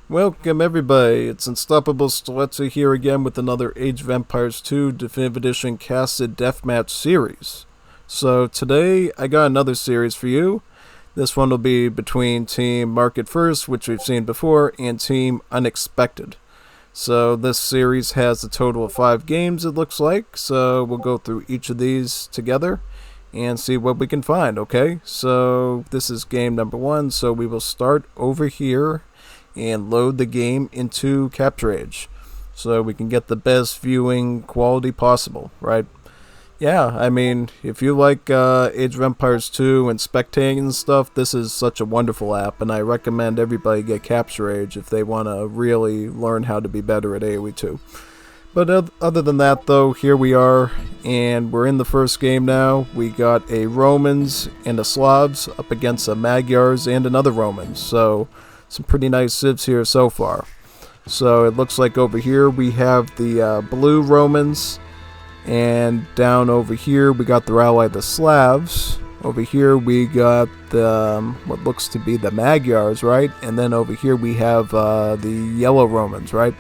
Welcome everybody, it's Unstoppable Stiletto here again with another Age of Empires 2 Definitive Edition Casted Deathmatch series. So today I got another series for you. This one will be between Team Market First, which we've seen before, and Team UneXpected. So this series has a total of 5 games it looks like, so we'll go through each of these together and see what we can find, okay? So this is game number 1, so we will start over here and load the game into Capture Age so we can get the best viewing quality possible, right? Yeah, I mean, if you like Age of Empires 2 and spectating and stuff, this is such a wonderful app, and I recommend everybody get Capture Age if they want to really learn how to be better at AoE 2. But other than that, though, here we are, and we're in the first game now. We got a Romans and a Slavs up against a Magyars and another Romans, so some pretty nice civs here so far. So it looks like over here we have the blue Romans, and down over here we got their ally the Slavs. Over here we got the what looks to be the Magyars, right? And then over here we have the yellow Romans, right?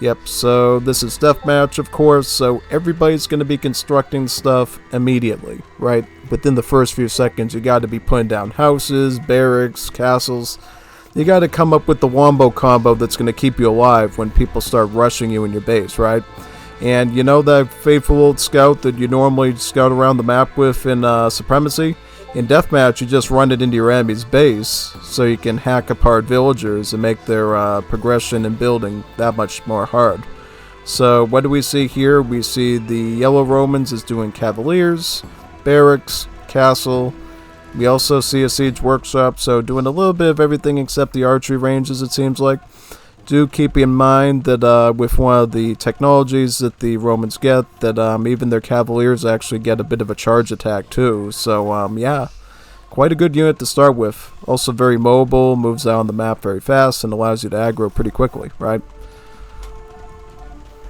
Yep, so this is Deathmatch, of course, so everybody's going to be constructing stuff immediately, right? Within the first few seconds you got to be putting down houses, barracks, castles. You gotta come up with the wombo combo that's gonna keep you alive when people start rushing you in your base, right? And you know that faithful old scout that you normally scout around the map with in Supremacy? In Deathmatch, you just run it into your enemy's base so you can hack apart villagers and make their progression and building that much more hard. So what do we see here? We see the yellow Romans is doing cavaliers, barracks, castle. We also see a siege workshop, so doing a little bit of everything except the archery ranges, it seems like. Do keep in mind that with one of the technologies that the Romans get, that even their cavaliers actually get a bit of a charge attack too. So yeah, quite a good unit to start with. Also very mobile, moves out on the map very fast, and allows you to aggro pretty quickly, right?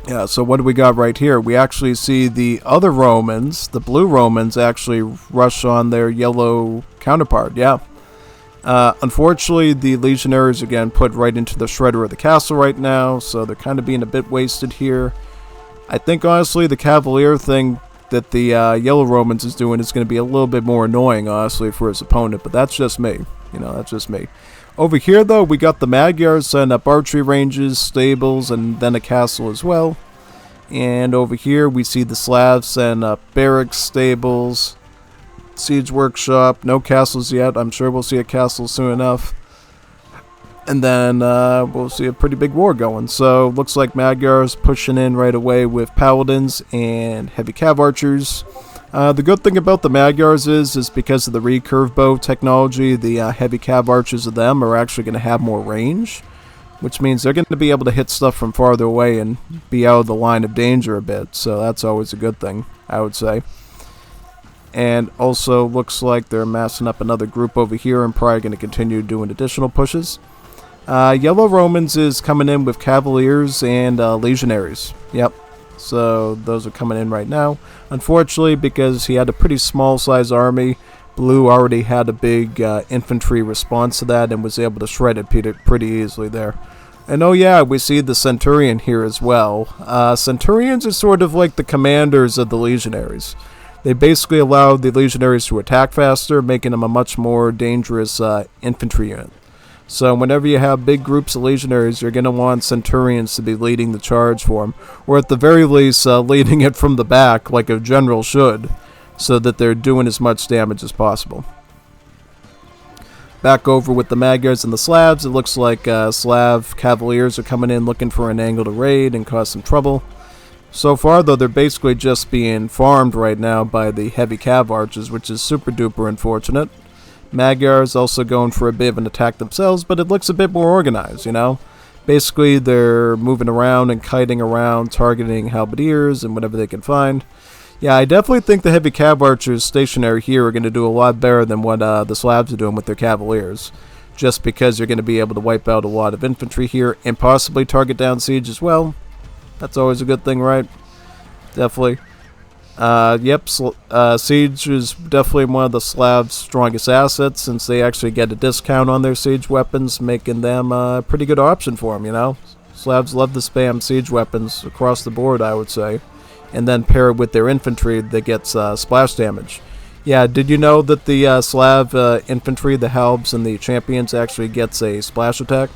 Yeah, so what do we got right here? We actually see the other Romans, the blue Romans, actually rush on their yellow counterpart, yeah. Unfortunately, the legionaries are getting put right into the shredder of the castle right now, so they're kind of being a bit wasted here. I think, honestly, the cavalier thing that the yellow Romans is doing is going to be a little bit more annoying, honestly, for his opponent, but that's just me. You know, that's just me. Over here, though, we got the Magyars setting up archery ranges, stables, and then a castle as well. And over here, we see the Slavs setting up barracks, stables, siege workshop. No castles yet. I'm sure we'll see a castle soon enough. And then we'll see a pretty big war going. So, looks like Magyars pushing in right away with paladins and heavy cav archers. The good thing about the Magyars is because of the recurve bow technology, the heavy cav archers of them are actually going to have more range, which means they're going to be able to hit stuff from farther away and be out of the line of danger a bit, so that's always a good thing, I would say. And also looks like they're massing up another group over here and probably going to continue doing additional pushes. Yellow Romans is coming in with cavaliers and legionaries, yep. So those are coming in right now. Unfortunately, because he had a pretty small size army, Blue already had a big infantry response to that and was able to shred it pretty easily there. And oh yeah, we see the Centurion here as well. Centurions are sort of like the commanders of the legionaries. They basically allow the legionaries to attack faster, making them a much more dangerous infantry unit. So whenever you have big groups of legionaries, you're going to want centurions to be leading the charge for them, or at the very least leading it from the back like a general should, so that they're doing as much damage as possible. Back over with the Magyars and the Slavs, it looks like Slav cavaliers are coming in looking for an angle to raid and cause some trouble. So far though, they're basically just being farmed right now by the heavy cav archers, which is super duper unfortunate. Magyars also going for a bit of an attack themselves, but it looks a bit more organized, you know? Basically, they're moving around and kiting around, targeting halberdiers and whatever they can find. Yeah, I definitely think the heavy cav archers stationary here are going to do a lot better than what the Slavs are doing with their cavaliers. Just because you're going to be able to wipe out a lot of infantry here and possibly target down siege as well. That's always a good thing, right? Definitely. Yep, Siege is definitely one of the Slavs' strongest assets since they actually get a discount on their Siege weapons, making them a pretty good option for them, you know? Slavs love to spam Siege weapons across the board, I would say. And then pair it with their infantry that gets splash damage. Yeah, did you know that the Slav infantry, the Halbs, and the Champions actually gets a splash attack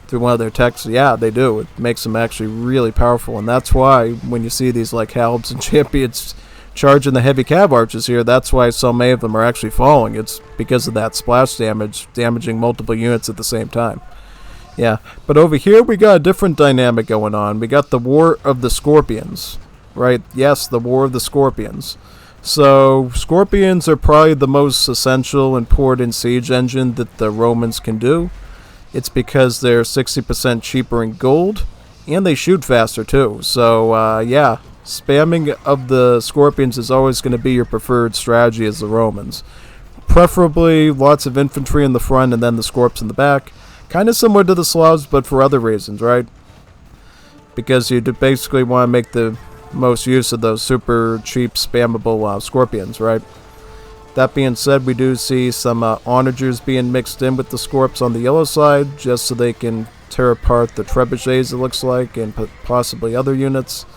through one of their techs? Yeah, they do. It makes them actually really powerful, and that's why when you see these like Halbs and Champions charging the heavy cav archers here, that's why so many of them are actually falling. It's because of that splash damage, damaging multiple units at the same time. Yeah, but over here we got a different dynamic going on. We got the War of the Scorpions, right? Yes, the War of the Scorpions. So, Scorpions are probably the most essential, important siege engine that the Romans can do. It's because they're 60% cheaper in gold, and they shoot faster too. So, yeah, spamming of the Scorpions is always going to be your preferred strategy as the Romans. Preferably lots of infantry in the front and then the Scorps in the back. Kind of similar to the Slavs, but for other reasons, right? Because you basically want to make the most use of those super cheap spammable Scorpions, right? That being said, we do see some onagers being mixed in with the Scorps on the yellow side, just so they can tear apart the trebuchets, it looks like, and possibly other units.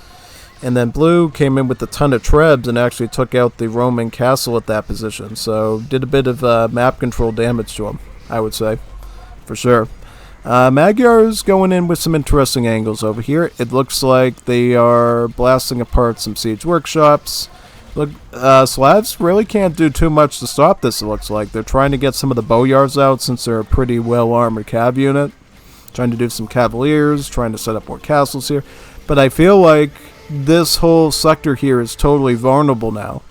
And then blue came in with a ton of trebs and actually took out the Roman castle at that position, so did a bit of map control damage to them, I would say, for sure. Magyar's going in with some interesting angles over here. It looks like they are blasting apart some siege workshops. Look, Slavs really can't do too much to stop this, it looks like. They're trying to get some of the boyars out since they're a pretty well-armored cav unit. Trying to do some cavaliers, trying to set up more castles here. But I feel like this whole sector here is totally vulnerable now.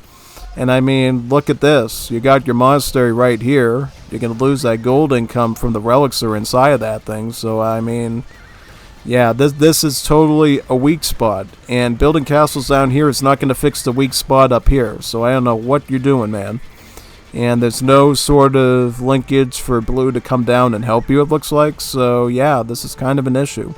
And I mean, look at this. You got your monastery right here. You're going to lose that gold income from the relics that are inside of that thing. So, I mean, yeah, this is totally a weak spot. And building castles down here is not going to fix the weak spot up here. So I don't know what you're doing, man. And there's no sort of linkage for blue to come down and help you, it looks like. So, yeah, this is kind of an issue.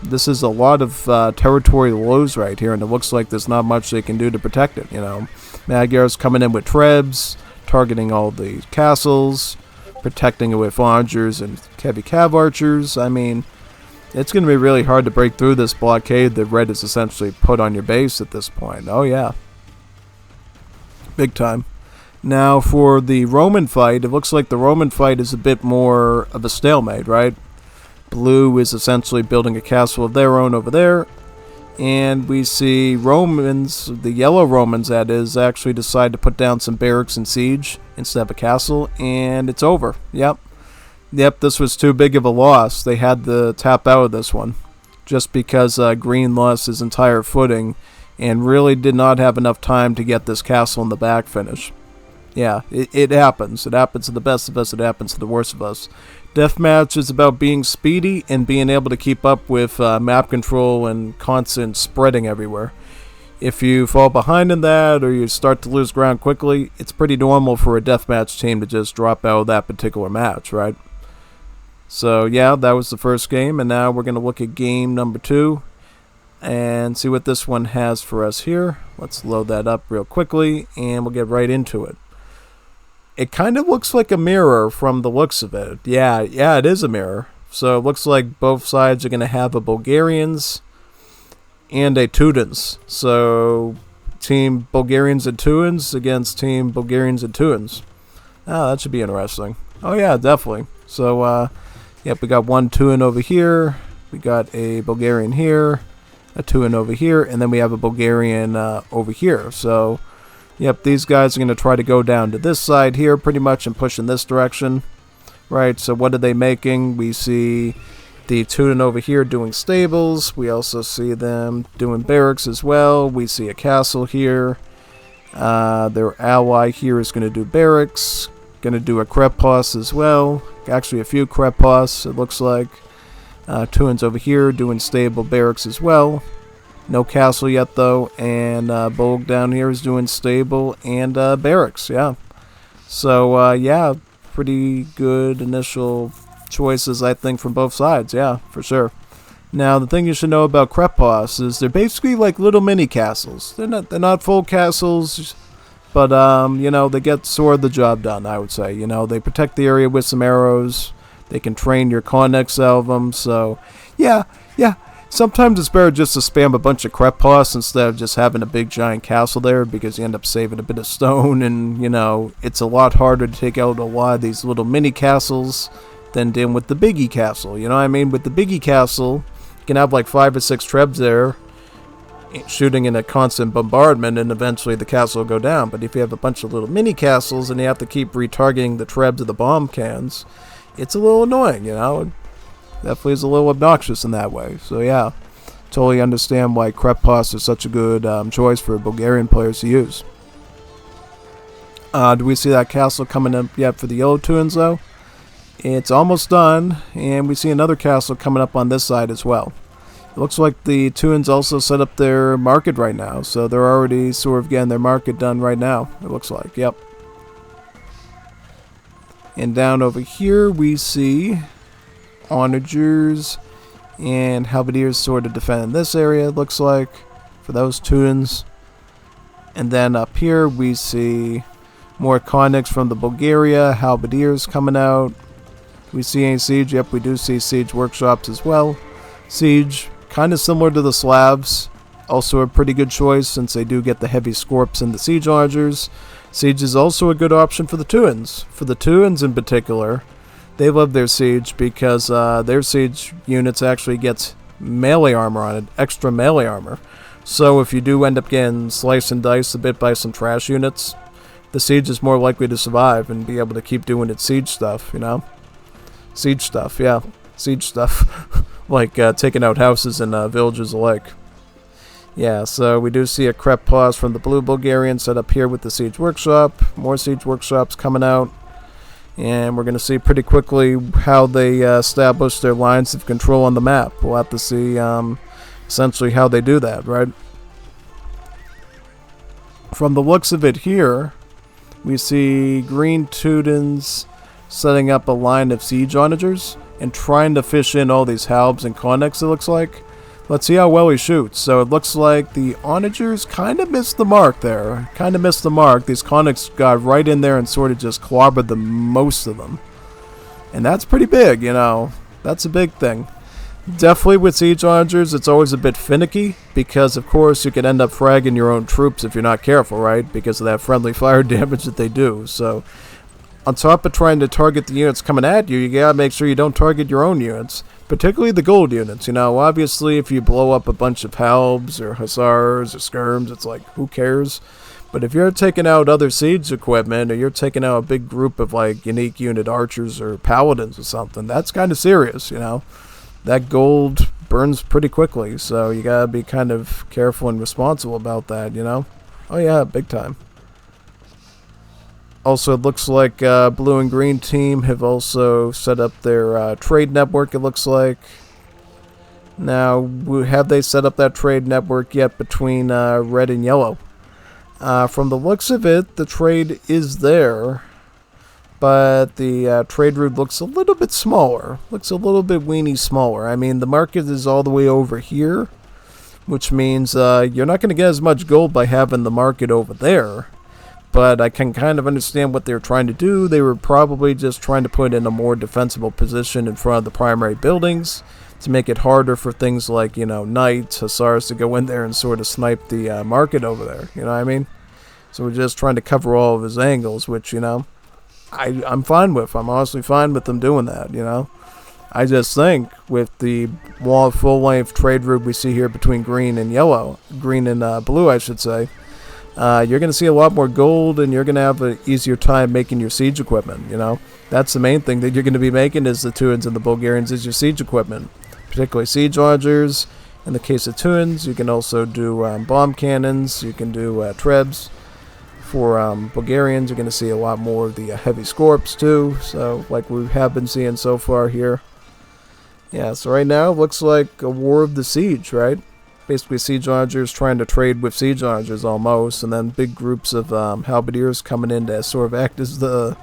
This is a lot of territory to lose right here, and it looks like there's not much they can do to protect it, you know. Magyar's coming in with trebs, targeting all the castles, protecting it with onagers and heavy cav archers. I mean, it's going to be really hard to break through this blockade that red is essentially put on your base at this point. Oh, yeah. Big time. Now, for the Roman fight, it looks like the Roman fight is a bit more of a stalemate, right? Blue is essentially building a castle of their own over there. And we see Romans, the yellow Romans that is, actually decide to put down some barracks and siege instead of a castle. And it's over. Yep. Yep, this was too big of a loss. They had to tap out of this one. Just because green lost his entire footing and really did not have enough time to get this castle in the back finish. Yeah, it happens. It happens to the best of us. It happens to the worst of us. Deathmatch is about being speedy and being able to keep up with map control and constant spreading everywhere. If you fall behind in that or you start to lose ground quickly, it's pretty normal for a deathmatch team to just drop out of that particular match, right? So yeah, that was the first game, and now we're going to look at game number 2 and see what this one has for us here. Let's load that up real quickly, and we'll get right into it. It kind of looks like a mirror from the looks of it. Yeah, it is a mirror. So it looks like both sides are going to have a Bulgarians and a Teutons. So Team Bulgarians and Teutons against Team Bulgarians and Teutons. Oh, that should be interesting. Oh yeah, definitely. So, yep, we got one Teuton over here. We got a Bulgarian here, a Teuton over here, and then we have a Bulgarian over here. So, yep, these guys are going to try to go down to this side here pretty much and push in this direction. Right, so what are they making? We see the Teuton over here doing stables. We also see them doing barracks as well. We see a castle here. Their ally here is going to do barracks. Going to do a Krepos as well. Actually, a few Krepos, it looks like. Teutons over here doing stable barracks as well. No castle yet, though, and Bulg down here is doing stable and barracks, yeah. So, yeah, pretty good initial choices, I think, from both sides, yeah, for sure. Now, the thing you should know about Krepos is they're basically like little mini castles. They're not full castles, but you know, they get sort of the job done, I would say. You know, they protect the area with some arrows. They can train your Connex out of them. So, yeah. Sometimes it's better just to spam a bunch of Krepos instead of just having a big giant castle there, because you end up saving a bit of stone, and you know, it's a lot harder to take out a lot of these little mini castles than dealing with the biggie castle. You know what I mean? With the biggie castle, you can have like 5 or 6 trebs there shooting in a constant bombardment, and eventually the castle will go down. But if you have a bunch of little mini castles and you have to keep retargeting the trebs of the bomb cans, it's a little annoying, you know? Definitely is a little obnoxious in that way. So yeah, totally understand why Krepos is such a good choice for Bulgarian players to use. Do we see that castle coming up yet for the yellow tunes though? It's almost done, and we see another castle coming up on this side as well. It looks like the tunes also set up their market right now, so they're already sort of getting their market done right now, it looks like, yep. And down over here we see onagers and halberdiers sort of defending this area, it looks like, for those tunes. And then up here we see more Connex from the Bulgaria, halberdiers coming out. We see any siege? Yep, we do see siege workshops as well. Siege, kind of similar to the Slavs, also a pretty good choice since they do get the heavy scorps and the siege onagers. Siege is also a good option for the Tuins. For the Tuins in particular, they love their siege because their siege units actually gets melee armor on it, extra melee armor. So if you do end up getting sliced and diced a bit by some trash units, the siege is more likely to survive and be able to keep doing its siege stuff, you know? Siege stuff, yeah. Siege stuff. Like taking out houses and villages alike. Yeah, so we do see a Krepos from the Blue Bulgarian set up here with the Siege Workshop. More Siege Workshops coming out. And we're going to see pretty quickly how they establish their lines of control on the map. We'll have to see essentially how they do that, right? From the looks of it here, we see Green Teutons setting up a line of siege onagers and trying to fish in all these halbs and Connex, it looks like. Let's see how well he shoots. So it looks like the onagers kind of missed the mark there. Kind of missed the mark. These Connex got right in there and sort of just clobbered most of them. And that's pretty big, you know. That's a big thing. Definitely with siege onagers, it's always a bit finicky because, of course, you could end up fragging your own troops if you're not careful, right? Because of that friendly fire damage that they do. So on top of trying to target the units coming at you, you gotta make sure you don't target your own units. Particularly the gold units, you know. Obviously, if you blow up a bunch of halbs or hussars or skirms, it's like, who cares? But if you're taking out other siege equipment, or you're taking out a big group of, like, unique unit archers or paladins or something, that's kind of serious, you know. That gold burns pretty quickly, so you gotta be kind of careful and responsible about that, you know. Oh yeah, big time. Also, it looks like Blue and Green team have also set up their trade network, it looks like. Now, have they set up that trade network yet between Red and Yellow? From the looks of it, the trade is there, but the trade route looks a little bit smaller. Looks a little bit weeny smaller. I mean, the market is all the way over here, which means you're not going to get as much gold by having the market over there. But I can kind of understand what they were trying to do. They were probably just trying to put in a more defensible position in front of the primary buildings to make it harder for things like, you know, knights, hussars to go in there and sort of snipe the market over there. You know what I mean? So we're just trying to cover all of his angles, which, you know, I'm fine with. I'm honestly fine with them doing that, you know. I just think with the full-length trade route we see here between green and yellow, green and blue, I should say, you're going to see a lot more gold, and you're going to have an easier time making your siege equipment, you know. That's the main thing that you're going to be making is the Tuins and the Bulgarians is your siege equipment, particularly siege onagers. In the case of Tuins, you can also do bomb cannons, you can do trebs. For Bulgarians, you're going to see a lot more of the heavy scorps too, so like we have been seeing so far here. Yeah, so right now it looks like a war of the siege, right? Basically siege onagers trying to trade with siege onagers almost, and then big groups of halberdiers coming in to sort of act as the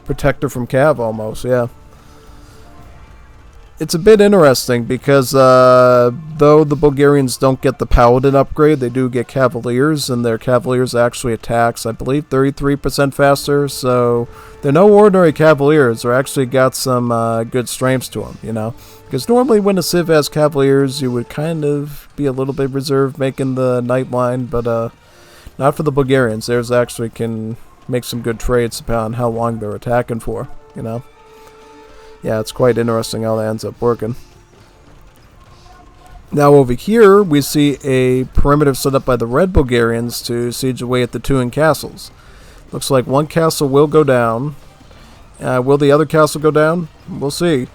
protector from Cav almost, yeah. it's a bit interesting because though the Bulgarians don't get the Paladin upgrade, they do get Cavaliers, and their Cavaliers actually attacks, I believe, 33% faster, so they're no ordinary Cavaliers. They're actually got some good strengths to them, you know? Because normally when a Civ has Cavaliers, you would kind of be a little bit reserved making the Knight line, but not for the Bulgarians. Theirs actually can make some good trades upon how long they're attacking for, you know? Yeah, it's quite interesting how that ends up working. Now over here, we see a perimeter set up by the Red Bulgarians to siege away at the Tuin castles. Looks like one castle will go down. Will the other castle go down? We'll see.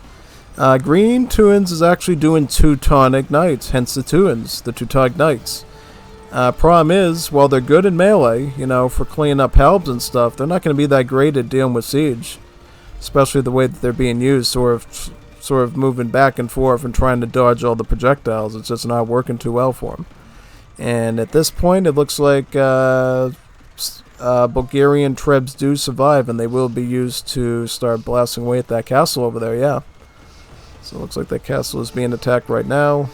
Green Tuins is actually doing Teutonic Knights, hence the Tuins, the Teutonic Knights. Problem is, while they're good in melee, you know, for cleaning up helps and stuff, they're not going to be that great at dealing with siege. Especially the way that they're being used, sort of moving back and forth and trying to dodge all the projectiles. It's just not working too well for them. And at this point, it looks like Bulgarian Trebs do survive, and they will be used to start blasting away at that castle over there, yeah. So it looks like that castle is being attacked right now.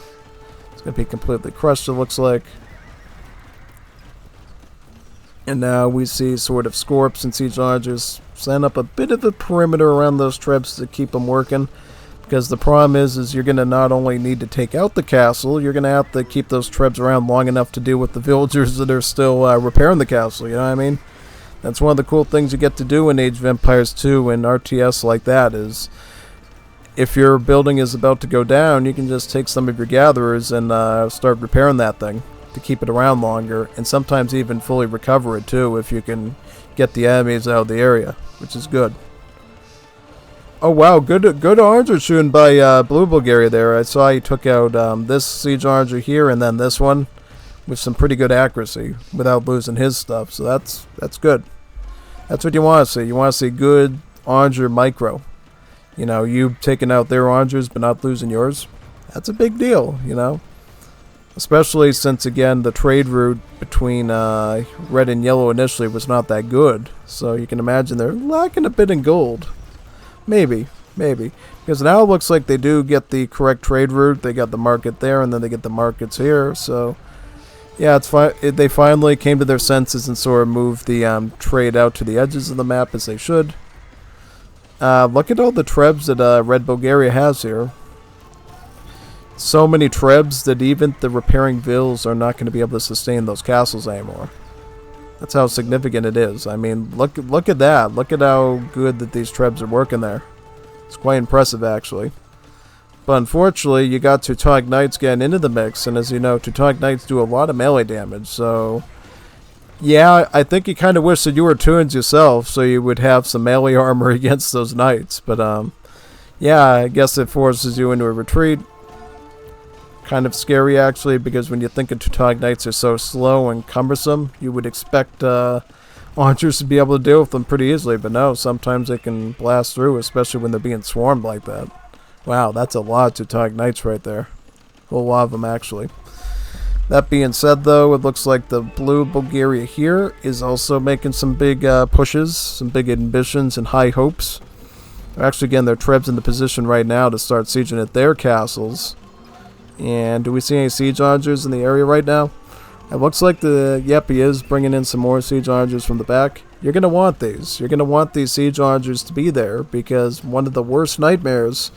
It's going to be completely crushed, it looks like. And now we see sort of Scorps and Siege Archers set up a bit of a perimeter around those Trebs to keep them working. Because the problem is you're going to not only need to take out the castle, you're going to have to keep those Trebs around long enough to deal with the villagers that are still repairing the castle, you know what I mean? That's one of the cool things you get to do in Age of Empires 2 and RTS like that is, if your building is about to go down, you can just take some of your gatherers and start repairing that thing to keep it around longer, and sometimes even fully recover it too if you can get the enemies out of the area, which is good. Oh wow, good archer shooting by Blue Bulgaria there. I saw he took out this siege archer here and then this one with some pretty good accuracy without losing his stuff, so that's good. That's what you want to see. You want to see good archer micro. You know, you taking out their archers but not losing yours. That's a big deal, you know. Especially since, again, the trade route between red and yellow initially was not that good. So you can imagine they're lacking a bit in gold. Maybe. Because now it looks like they do get the correct trade route. They got the market there, and then they get the markets here. So, yeah, it's fine. They finally came to their senses and sort of moved the trade out to the edges of the map as they should. Look at all the Trebs that Red Bulgaria has here. So many Trebs that even the repairing vills are not going to be able to sustain those castles anymore. That's how significant it is. I mean, look at that. Look at how good that these Trebs are working there. It's quite impressive, actually. But unfortunately, you got Teutonic Knights getting into the mix, and as you know, Teutonic Knights do a lot of melee damage, so... Yeah, I think you kind of wish that you were Tuins yourself, so you would have some melee armor against those Knights, but, yeah, I guess it forces you into a retreat. Kind of scary, actually, because when you think of Teutonic Knights are so slow and cumbersome, you would expect archers to be able to deal with them pretty easily, but no, sometimes they can blast through, especially when they're being swarmed like that. Wow, that's a lot of Teutonic Knights right there. A whole lot of them, actually. That being said, though, it looks like the Blue Bulgaria here is also making some big pushes, some big ambitions and high hopes. Actually, again, their Trebs in the position right now to start sieging at their castles. And do we see any siege archers in the area right now? It looks like yep, he is bringing in some more siege archers from the back. You're going to want these. You're going to want these siege archers to be there, because one of the worst nightmares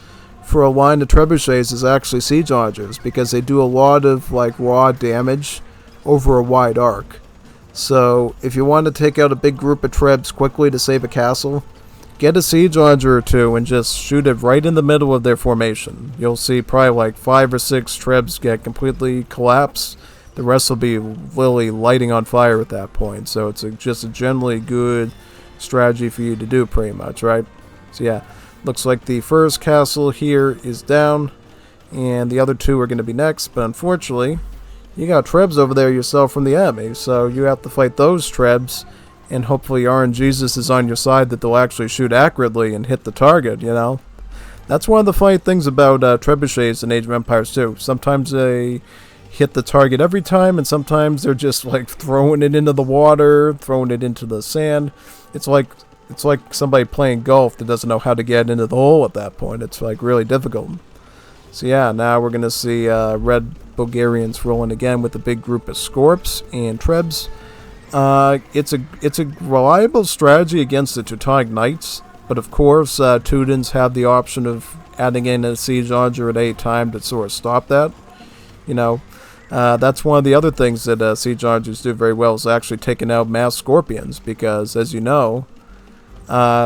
for a line of trebuchets is actually siege archers, because they do a lot of like raw damage over a wide arc. So if you want to take out a big group of trebs quickly to save a castle, get a siege archer or two and just shoot it right in the middle of their formation. You'll see probably like 5 or 6 trebs get completely collapse. The rest will be literally lighting on fire at that point. So it's just a generally good strategy for you to do, pretty much, right? So yeah, looks like the first castle here is down, and the other 2 are going to be next. But unfortunately, you got trebs over there yourself from the enemy, so you have to fight those trebs. And hopefully RNGesus is on your side that they'll actually shoot accurately and hit the target, you know? That's one of the funny things about trebuchets in Age of Empires 2. Sometimes they hit the target every time, and sometimes they're just like throwing it into the water, throwing it into the sand. It's like somebody playing golf that doesn't know how to get into the hole at that point. It's like really difficult. So yeah, now we're gonna see red Bulgarians rolling again with a big group of Scorps and Trebs. It's a reliable strategy against the Teutonic Knights, but of course Teutons have the option of adding in a siege archer at any time to sort of stop that. You know, that's one of the other things that siege archers do very well, is actually taking out mass scorpions, because as you know,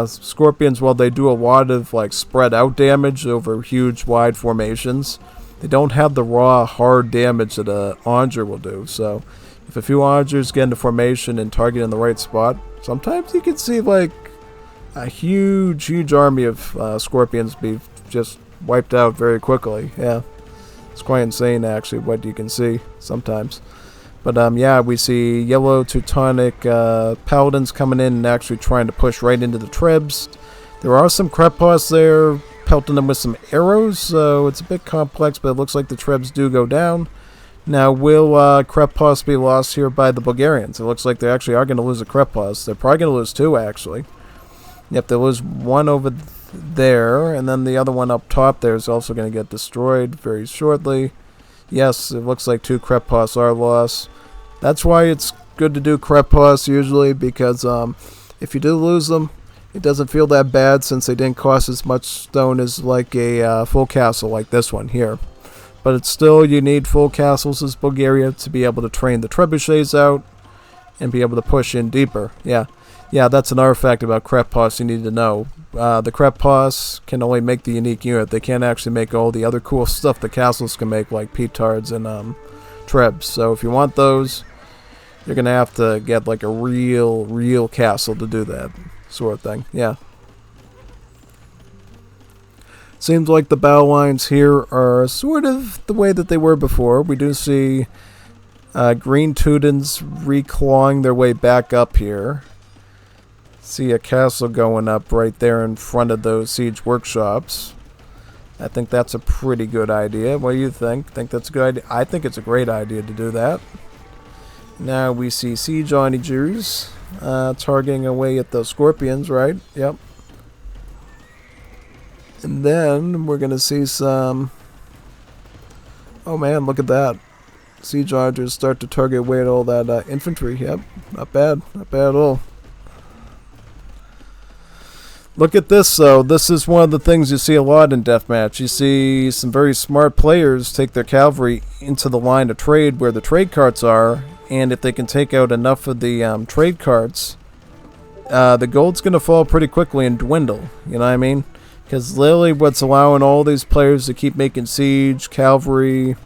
scorpions, while they do a lot of like spread out damage over huge wide formations, they don't have the raw hard damage that a onger will do. So if a few ongers get into formation and target in the right spot, sometimes you can see like a huge army of scorpions be just wiped out very quickly. Yeah, it's quite insane actually what you can see sometimes. But yeah, we see yellow Teutonic paladins coming in and actually trying to push right into the Trebs. There are some Krepos there pelting them with some arrows, so it's a bit complex, but it looks like the Trebs do go down. Now, will Krepos be lost here by the Bulgarians? It looks like they actually are going to lose a Krepos. They're probably going to lose two, actually. Yep, they lose one over there, and then the other one up top there is also going to get destroyed very shortly. Yes, it looks like two Krepos are lost. That's why it's good to do Krepos usually, because if you do lose them, it doesn't feel that bad since they didn't cost as much stone as like a full castle like this one here. But it's still, you need full castles as Bulgaria to be able to train the trebuchets out and be able to push in deeper. Yeah, that's another fact about Krepos you need to know. The Krepos can only make the unique unit. They can't actually make all the other cool stuff the castles can make, like petards and trebs. So if you want those, you're going to have to get like a real castle to do that sort of thing. Yeah. Seems like the battle lines here are sort of the way that they were before. We do see green Teutons reclawing their way back up here. See a castle going up right there in front of those siege workshops. I think that's a pretty good idea. What do you think? Think that's a good idea? I think it's a great idea to do that. Now we see siege onagers targeting away at those scorpions, right? Yep. And then we're going to see some... Oh man, look at that. Siege archers start to target away at all that infantry. Yep, not bad. Not bad at all. Look at this, though. This is one of the things you see a lot in Deathmatch. You see some very smart players take their cavalry into the line of trade where the trade carts are, and if they can take out enough of the trade carts, the gold's going to fall pretty quickly and dwindle. You know what I mean? Because literally what's allowing all these players to keep making siege, cavalry,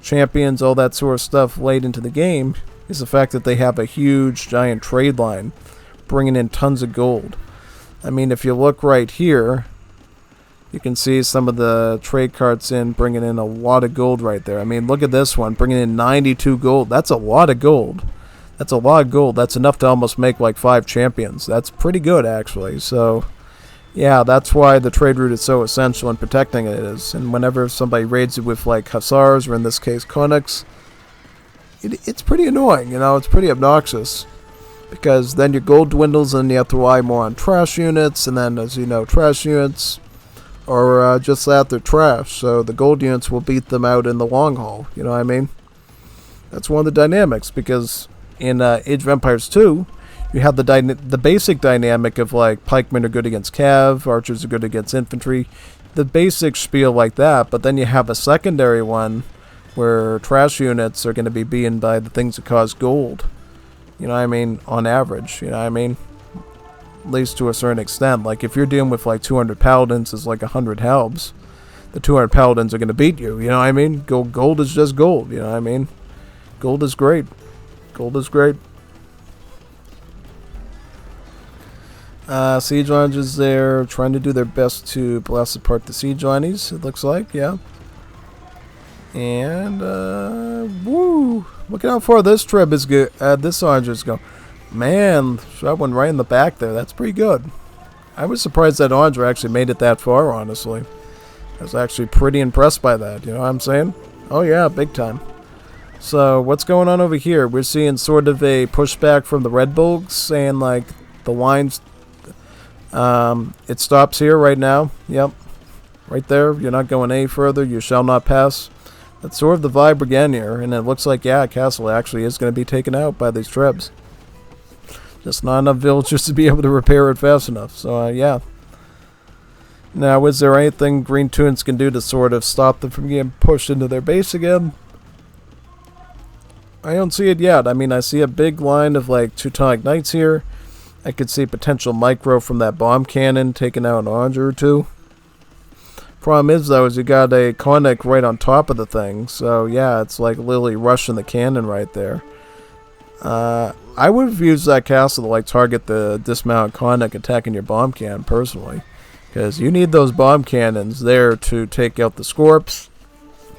champions, all that sort of stuff late into the game is the fact that they have a huge, giant trade line bringing in tons of gold. I mean, if you look right here, you can see some of the trade carts in bringing in a lot of gold right there. I mean, look at this one, bringing in 92 gold. That's a lot of gold. That's a lot of gold. That's enough to almost make like 5 champions. That's pretty good, actually. So, yeah, that's why the trade route is so essential in protecting it is. And whenever somebody raids it with like hussars, or in this case konniks, it's pretty annoying, you know, it's pretty obnoxious. Because then your gold dwindles and you have to rely more on trash units, and then, as you know, trash units are just that, they're trash. So the gold units will beat them out in the long haul, you know what I mean? That's one of the dynamics, because in Age of Empires 2, you have the basic dynamic of like pikemen are good against cav, archers are good against infantry, the basic spiel like that, but then you have a secondary one where trash units are going to be beaten by the things that cause gold. You know what I mean? On average, you know what I mean? At least to a certain extent. Like, if you're dealing with, like, 200 paladins as, like, 100 helbs, the 200 paladins are going to beat you, you know what I mean? Gold is just gold, you know what I mean? Gold is great. Gold is great. Siege archers there, trying to do their best to blast apart the siege armies, it looks like, yeah. And, woo! Look at how far this treb is good. This archer's go. Man, that one right in the back there. That's pretty good. I was surprised that archer actually made it that far, honestly. I was actually pretty impressed by that, you know what I'm saying? Oh yeah, big time. So, what's going on over here? We're seeing sort of a pushback from the Red Bulls, and like, the lines, it stops here right now. Yep. Right there, you're not going any further, you shall not pass. That's sort of the vibe again here, and it looks like, yeah, castle actually is going to be taken out by these trebs. Just not enough villagers to be able to repair it fast enough, so yeah. Now, is there anything Green Tunes can do to sort of stop them from getting pushed into their base again? I don't see it yet. I mean, I see a big line of, like, Teutonic Knights here. I could see potential micro from that bomb cannon taking out an archer or two. Problem is, though, is you got a Conic right on top of the thing. So, yeah, it's like literally rushing the cannon right there. I would have used that castle to, like, target the dismounted Conic attacking your bomb cannon, personally. Because you need those bomb cannons there to take out the Scorps,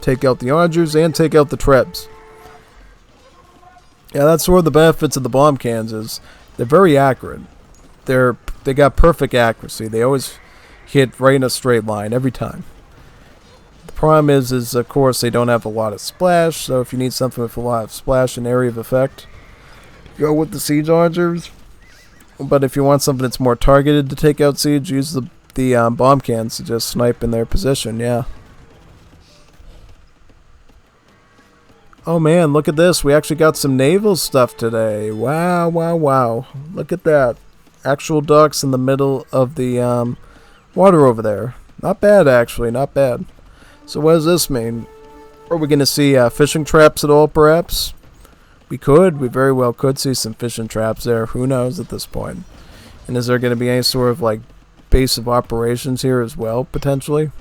take out the archers, and take out the trebs. Yeah, that's sort of the benefits of the bomb cannons is they're very accurate. They got perfect accuracy. They always hit right in a straight line every time. The problem is of course they don't have a lot of splash, so if you need something with a lot of splash and area of effect, go with the siege archers. But if you want something that's more targeted to take out siege, use the bomb cannons to just snipe in their position, yeah. Oh man, look at this. We actually got some naval stuff today. Wow, wow, wow. Look at that. Actual docks in the middle of the water over there. Not bad, actually. Not bad. So what does this mean? Are we going to see fishing traps at all, perhaps? We could. We very well could see some fishing traps there. Who knows at this point? And is there going to be any sort of, like, base of operations here as well, potentially?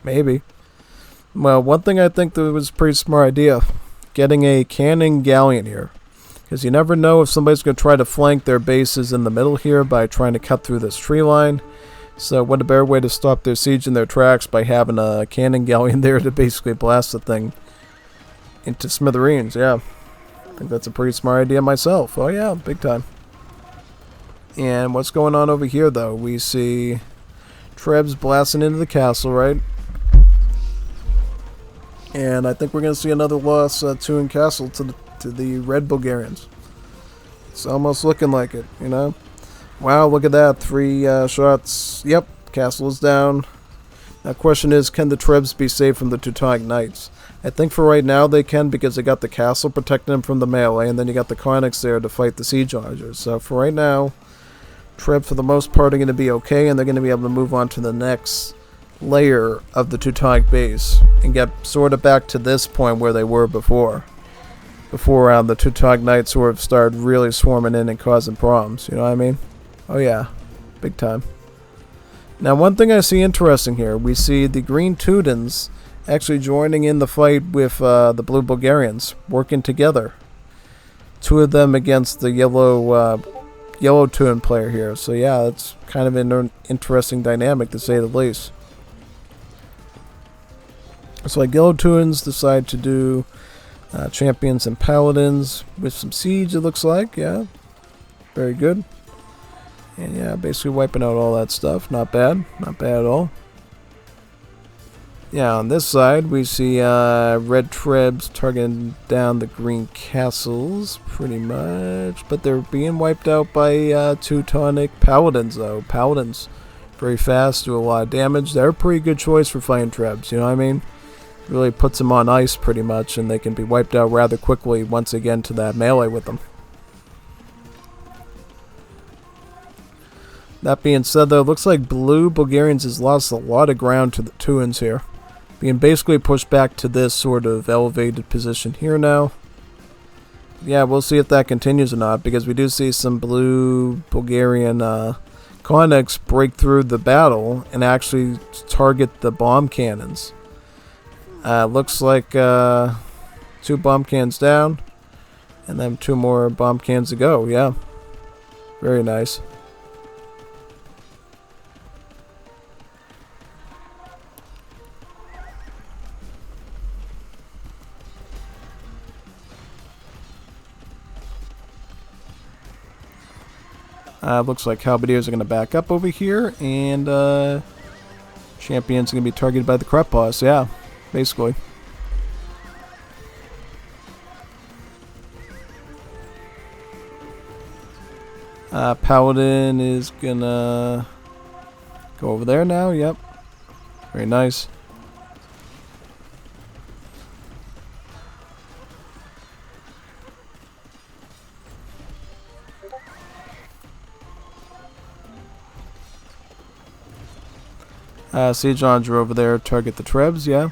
Maybe. Well, one thing I think that was a pretty smart idea. Getting a cannon galleon here. Because you never know if somebody's going to try to flank their bases in the middle here by trying to cut through this tree line. So what a better way to stop their siege in their tracks by having a cannon galleon there to basically blast the thing into smithereens. Yeah, I think that's a pretty smart idea myself. Oh yeah, big time. And what's going on over here though? We see trebs blasting into the castle, right? And I think we're going to see another loss to in castle to the Red Bulgarians. It's almost looking like it, you know? Wow, look at that. 3 shots. Yep, castle is down. Now, question is, can the trebs be saved from the Teutonic Knights? I think for right now they can because they got the castle protecting them from the melee, and then you got the Conics there to fight the siege archers. So for right now, Treb for the most part are going to be okay, and they're going to be able to move on to the next layer of the Teutonic base and get sort of back to this point where they were before. Before the Teutonic Knights sort of started really swarming in and causing problems, you know what I mean? Oh yeah, big time. Now one thing I see interesting here, we see the Green Teutons actually joining in the fight with the Blue Bulgarians, working together. 2 of them against the yellow Teuton player here, so yeah, it's kind of an interesting dynamic to say the least. So like yellow Teutons decide to do champions and paladins with some siege, it looks like, yeah. Very good. And yeah, basically wiping out all that stuff. Not bad. Not bad at all. Yeah, on this side, we see red trebs targeting down the green castles, pretty much. But they're being wiped out by Teutonic paladins, though. Paladins, very fast, do a lot of damage. They're a pretty good choice for fighting trebs, you know what I mean? Really puts them on ice, pretty much, and they can be wiped out rather quickly once again to that melee with them. That being said, though, it looks like Blue Bulgarians has lost a lot of ground to the Teutons here. Being basically pushed back to this sort of elevated position here now. Yeah, we'll see if that continues or not, because we do see some Blue Bulgarian Conics break through the battle and actually target the bomb cannons. Looks like 2 bomb cannons down, and then 2 more bomb cannons to go, yeah. Very nice. Looks like Halberdiers are going to back up over here, and Champions are going to be targeted by the Krepos, yeah, basically. Paladin is going to go over there now, yep. Very nice. Siege Archer over there, target the Trebs, yeah.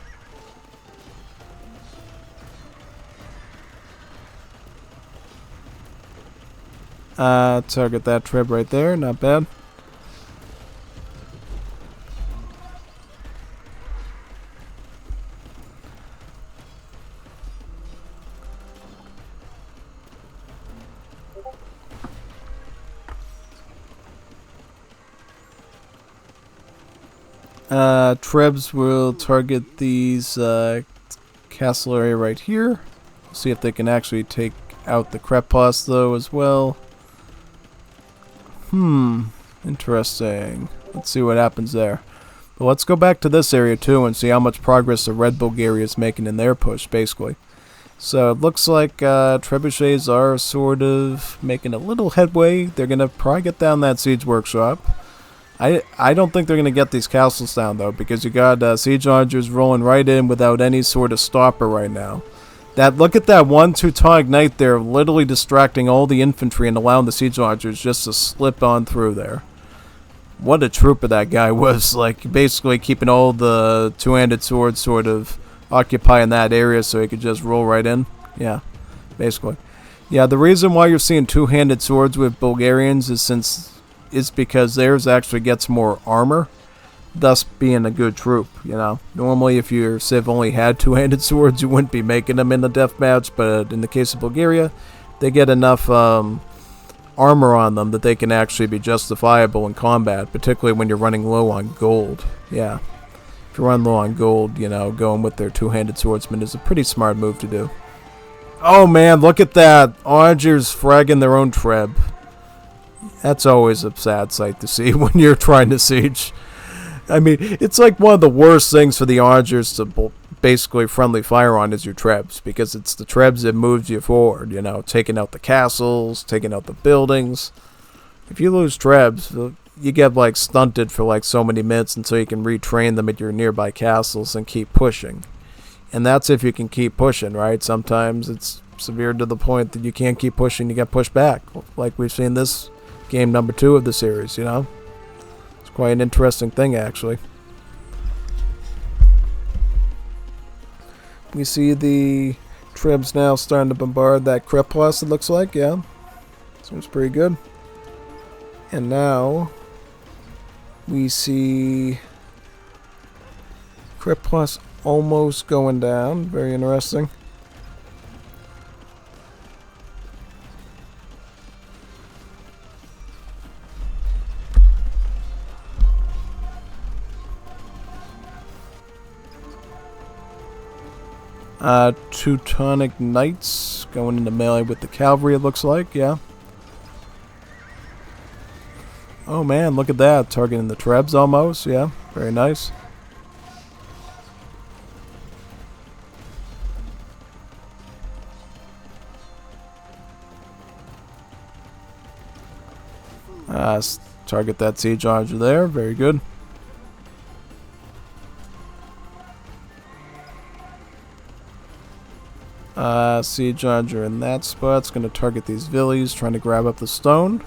Target that Treb right there, not bad. Trebs will target these castle area right here. See if they can actually take out the Krepos though as well. Interesting. Let's see what happens there. But let's go back to this area too and see how much progress the Red Bulgaria is making in their push, basically. So it looks like trebuchets are sort of making a little headway. They're going to probably get down that siege workshop. I don't think they're going to get these castles down, though, because you got siege archers rolling right in without any sort of stopper right now. Look at that 1-2 Teutonic Knight there, literally distracting all the infantry and allowing the siege archers just to slip on through there. What a trooper that guy was, like, basically keeping all the two-handed swords sort of occupying that area so he could just roll right in. Yeah, basically. Yeah, the reason why you're seeing two-handed swords with Bulgarians is because theirs actually gets more armor, thus being a good troop, you know. Normally, if your Civ only had two-handed swords, you wouldn't be making them in the deathmatch, but in the case of Bulgaria, they get enough armor on them that they can actually be justifiable in combat, particularly when you're running low on gold. Yeah. If you run low on gold, you know, going with their two-handed swordsman is a pretty smart move to do. Oh man, look at that! Archers fragging their own Treb. That's always a sad sight to see when you're trying to siege. I mean, it's like one of the worst things for the Archers to basically friendly fire on is your Trebs, because it's the Trebs that moves you forward, you know, taking out the castles, taking out the buildings. If you lose Trebs, you get like stunted for like so many minutes until you can retrain them at your nearby castles and keep pushing. And that's if you can keep pushing, right? Sometimes it's severe to the point that you can't keep pushing, you get pushed back, like we've seen this game number 2 of the series, you know? It's quite an interesting thing, actually. We see the Trebs now starting to bombard that Krepos, it looks like, yeah. Seems pretty good. And now we see Krepos almost going down. Very interesting. Teutonic Knights going into melee with the cavalry, it looks like, yeah. Oh man, look at that, targeting the Trebs almost, yeah, very nice. Target that siege archer there, very good. Siege archer in that spot's going to target these villies, trying to grab up the stone.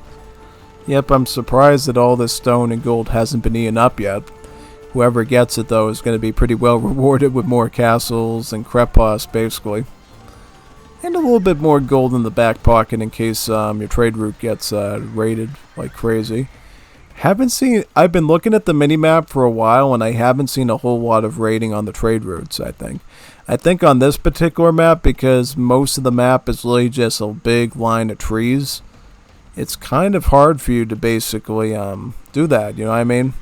Yep, I'm surprised that all this stone and gold hasn't been eaten up yet. Whoever gets it, though, is going to be pretty well rewarded with more castles and Krepos, basically. And a little bit more gold in the back pocket in case your trade route gets raided like crazy. I've been looking at the minimap for a while, and I haven't seen a whole lot of raiding on the trade routes, I think. I think on this particular map, because most of the map is really just a big line of trees, it's kind of hard for you to basically do that, you know what I mean?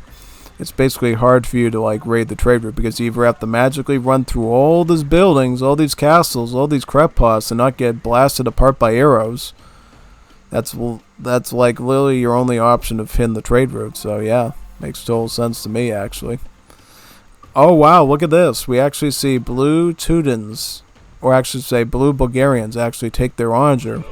It's basically hard for you to like raid the trade route, because you either have to magically run through all these buildings, all these castles, all these Krepos, and not get blasted apart by arrows. That's like literally your only option of hitting the trade route, so yeah, makes total sense to me, actually. Oh wow, look at this. We actually see blue Teutons, or actually say blue Bulgarians, actually take their archer,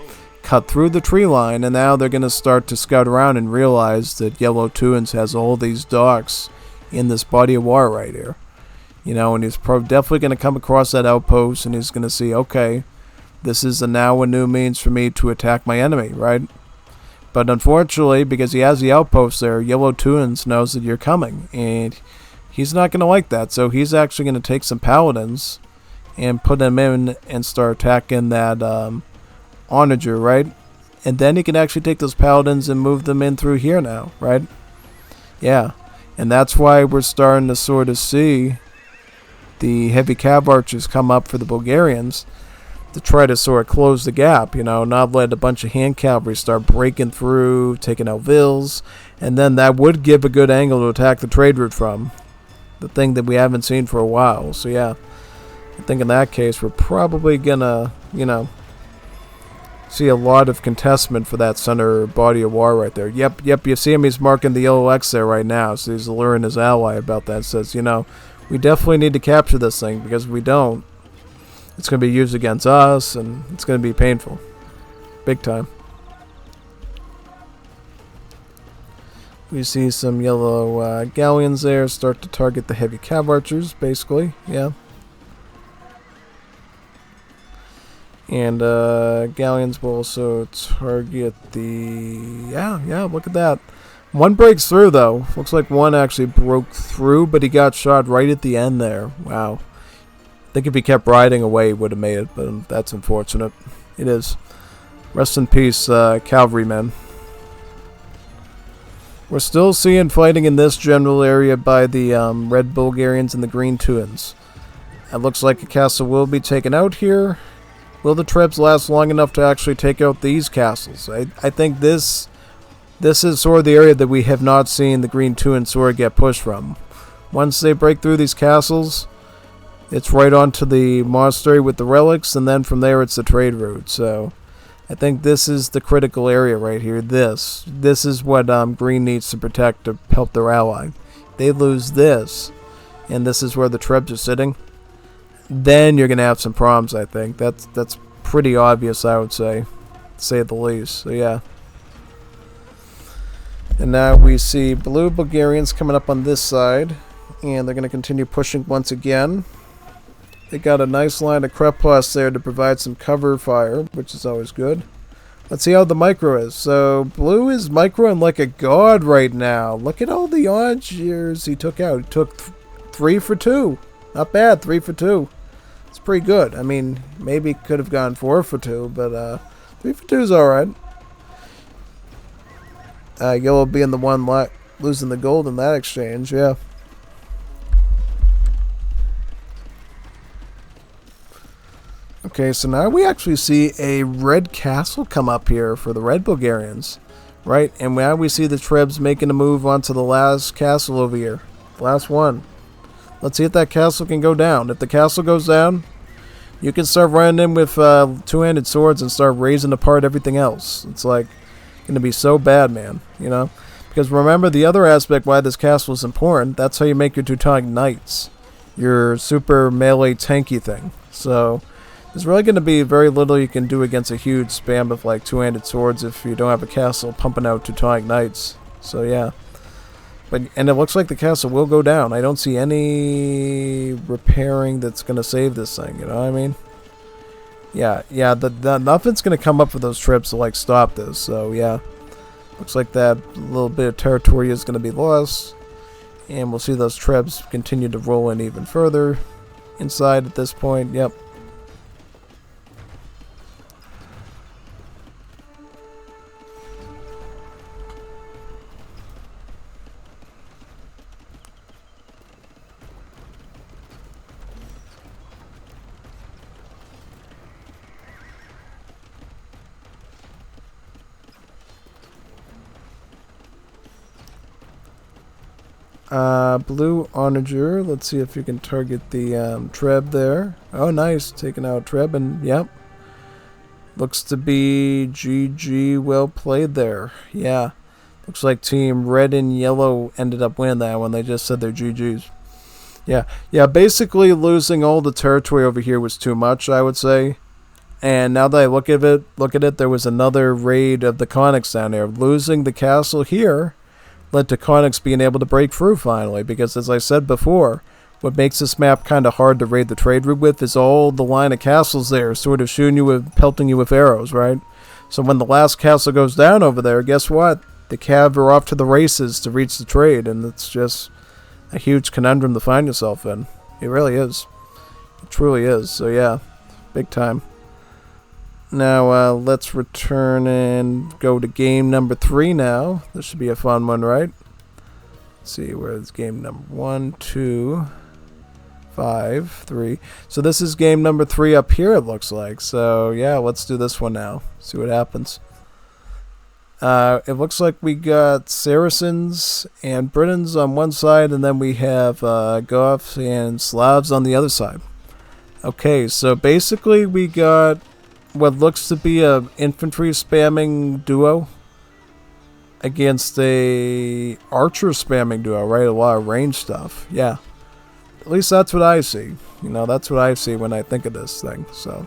cut through the tree line, and now they're going to start to scout around and realize that yellow Teutons has all these docks in this body of water right here. You know, and he's definitely going to come across that outpost, and he's going to see, okay, this is now a new means for me to attack my enemy, right? But unfortunately, because he has the outpost there, Yellow Tunes knows that you're coming, and he's not going to like that. So he's actually going to take some paladins and put them in and start attacking that onager, right? And then he can actually take those paladins and move them in through here now, right? Yeah, and that's why we're starting to sort of see the heavy cav archers come up for the Bulgarians to try to sort of close the gap, you know, not let a bunch of hand cavalry start breaking through, taking out vills, and then that would give a good angle to attack the trade route from, the thing that we haven't seen for a while. So yeah, I think in that case we're probably gonna, you know, see a lot of contestment for that center body of war right there. Yep, you see him, he's marking the yellow X there right now, so he's alluring his ally about that. Says, you know, we definitely need to capture this thing, because if we don't, it's going to be used against us, and it's going to be painful. Big time. We see some yellow galleons there start to target the heavy cav archers, basically. Yeah. And galleons will also target the... Yeah, look at that. One breaks through, though. Looks like one actually broke through, but he got shot right at the end there. Wow. I think if he kept riding away, he would have made it, but that's unfortunate. It is. Rest in peace, cavalrymen. We're still seeing fighting in this general area by the red Bulgarians and the green Tuans. It looks like a castle will be taken out here. Will the Trebs last long enough to actually take out these castles? I think this is sort of the area that we have not seen the green Tuan sort of get pushed from. Once they break through these castles, it's right onto the monastery with the relics, and then from there it's the trade route. So I think this is the critical area right here. This is what green needs to protect to help their ally. They lose this, and this is where the Trebs are sitting, then you're going to have some problems, I think. That's pretty obvious, I would say, to say the least. So yeah. And now we see blue Bulgarians coming up on this side, and they're going to continue pushing once again. They got a nice line of Krepos there to provide some cover fire, which is always good. Let's see how the micro is. So blue is microing like a god right now. Look at all the onagers he took out. He took 3 for 2. Not bad, 3 for 2. It's pretty good. I mean, maybe could have gone 4 for 2, but 3 for 2 is alright. Yellow being the one losing the gold in that exchange, yeah. Okay, so now we actually see a red castle come up here for the red Bulgarians, right? And now we see the Trebs making a move onto the last castle over here. Last one. Let's see if that castle can go down. If the castle goes down, you can start running in with two-handed swords and start raising apart everything else. It's like going to be so bad, man, you know? Because remember, the other aspect why this castle is important, that's how you make your Teutonic Knights. Your super melee tanky thing. So there's really going to be very little you can do against a huge spam of like two-handed swords if you don't have a castle pumping out Teutonic Knights. So yeah. And it looks like the castle will go down. I don't see any repairing that's going to save this thing, you know what I mean? Yeah, nothing's going to come up for those trips to like stop this, so yeah. Looks like that little bit of territory is going to be lost. And we'll see those trebs continue to roll in even further inside at this point, yep. Blue onager. Let's see if you can target the Treb there. Oh, nice. Taking out Treb, and yep. Looks to be GG. Well played there. Yeah. Looks like Team Red and Yellow ended up winning that one. They just said they're GGs. Yeah. Basically, losing all the territory over here was too much, I would say. And now that I look at it, there was another raid of the Conics down there. Losing the castle here led to Konix being able to break through finally, because as I said before, what makes this map kind of hard to raid the trade route with is all the line of castles there sort of shooting you with, pelting you with arrows, right? So when the last castle goes down over there, guess what? The Cav are off to the races to reach the trade, and it's just a huge conundrum to find yourself in. It really is. It truly is. So yeah, big time. Now let's return and go to game number 3 now. This should be a fun one, right? Let's see, where's game number 1, 2, 5, 3. So this is game number 3 up here, it looks like. So yeah, let's do this one now. See what happens. It looks like we got Saracens and Britons on one side, and then we have Goths and Slavs on the other side. Okay, so basically we got what looks to be a infantry spamming duo against a archer spamming duo, right? A lot of range stuff. Yeah. At least that's what I see. You know, that's what I see when I think of this thing. So,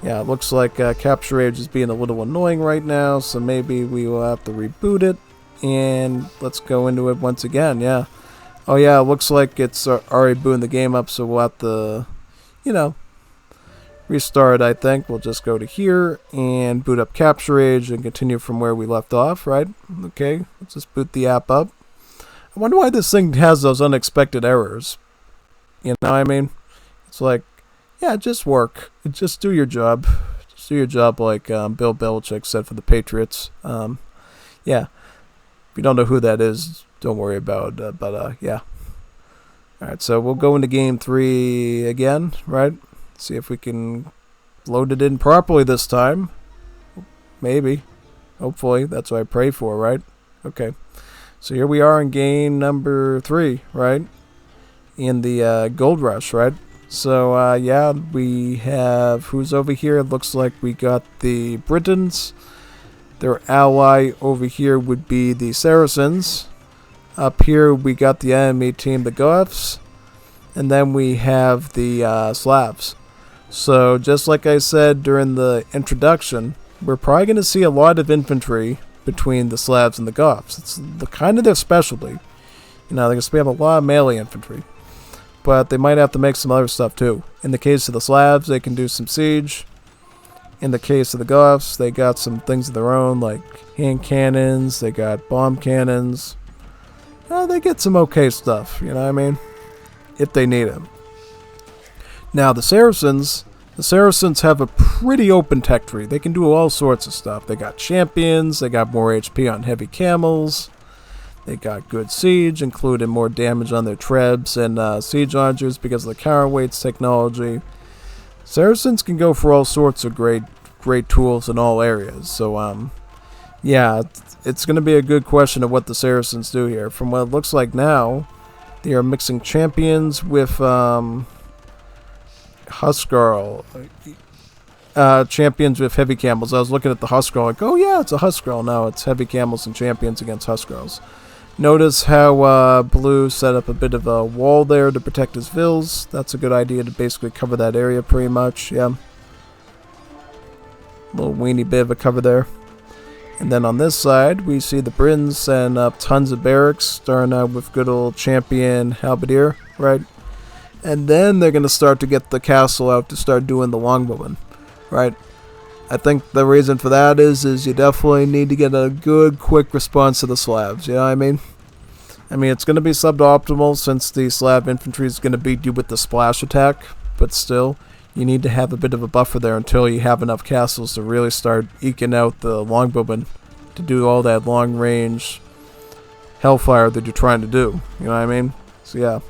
yeah, it looks like Capture Age is being a little annoying right now, so maybe we will have to reboot it. And let's go into it once again, yeah. Oh yeah, it looks like it's already booting the game up, so we'll have to, you know, restart, I think. We'll just go to here and boot up Capture Age and continue from where we left off, right? Okay, let's just boot the app up. I wonder why this thing has those unexpected errors. You know what I mean? It's like, yeah, just work. Just do your job. Just do your job like Bill Belichick said for the Patriots. Yeah. If you don't know who that is, don't worry about it. But yeah. Alright, so we'll go into game 3 again, right? See if we can load it in properly this time. Maybe. Hopefully. That's what I pray for, right? Okay. So here we are in game number 3, right? In the Gold Rush, right? So, yeah, we have... Who's over here? It looks like we got the Britons. Their ally over here would be the Saracens. Up here we got the enemy team, the Goths. And then we have the Slavs. So, just like I said during the introduction, we're probably going to see a lot of infantry between the Slavs and the Goths. It's kind of their specialty. You know, they can spam a lot of melee infantry. But they might have to make some other stuff too. In the case of the Slavs, they can do some siege. In the case of the Goths, they got some things of their own, like hand cannons, they got bomb cannons. They get some okay stuff, you know what I mean? If they need it. Now, the Saracens have a pretty open tech tree. They can do all sorts of stuff. They got champions, they got more HP on heavy camels, they got good siege, including more damage on their trebs and siege launchers because of the counterweights technology. Saracens can go for all sorts of great tools in all areas. So, yeah, it's going to be a good question of what the Saracens do here. From what it looks like now, they are mixing champions with Huskarl. Champions with heavy camels. I was looking at the Huskarl like, oh yeah, it's a Huskarl. No, it's heavy camels and champions against Huskarls. Notice how Blue set up a bit of a wall there to protect his vills. That's a good idea to basically cover that area pretty much, yeah. Little weeny bit of a cover there. And then on this side, we see the Britons setting up tons of barracks, starting out with good old champion halberdier, right? And then they're going to start to get the castle out to start doing the longbowmen, right? I think the reason for that is you definitely need to get a good, quick response to the Slavs, you know what I mean? I mean, it's going to be suboptimal since the Slav infantry is going to beat you with the splash attack, but still, you need to have a bit of a buffer there until you have enough castles to really start eking out the longbowmen to do all that long-range hellfire that you're trying to do, you know what I mean? So yeah.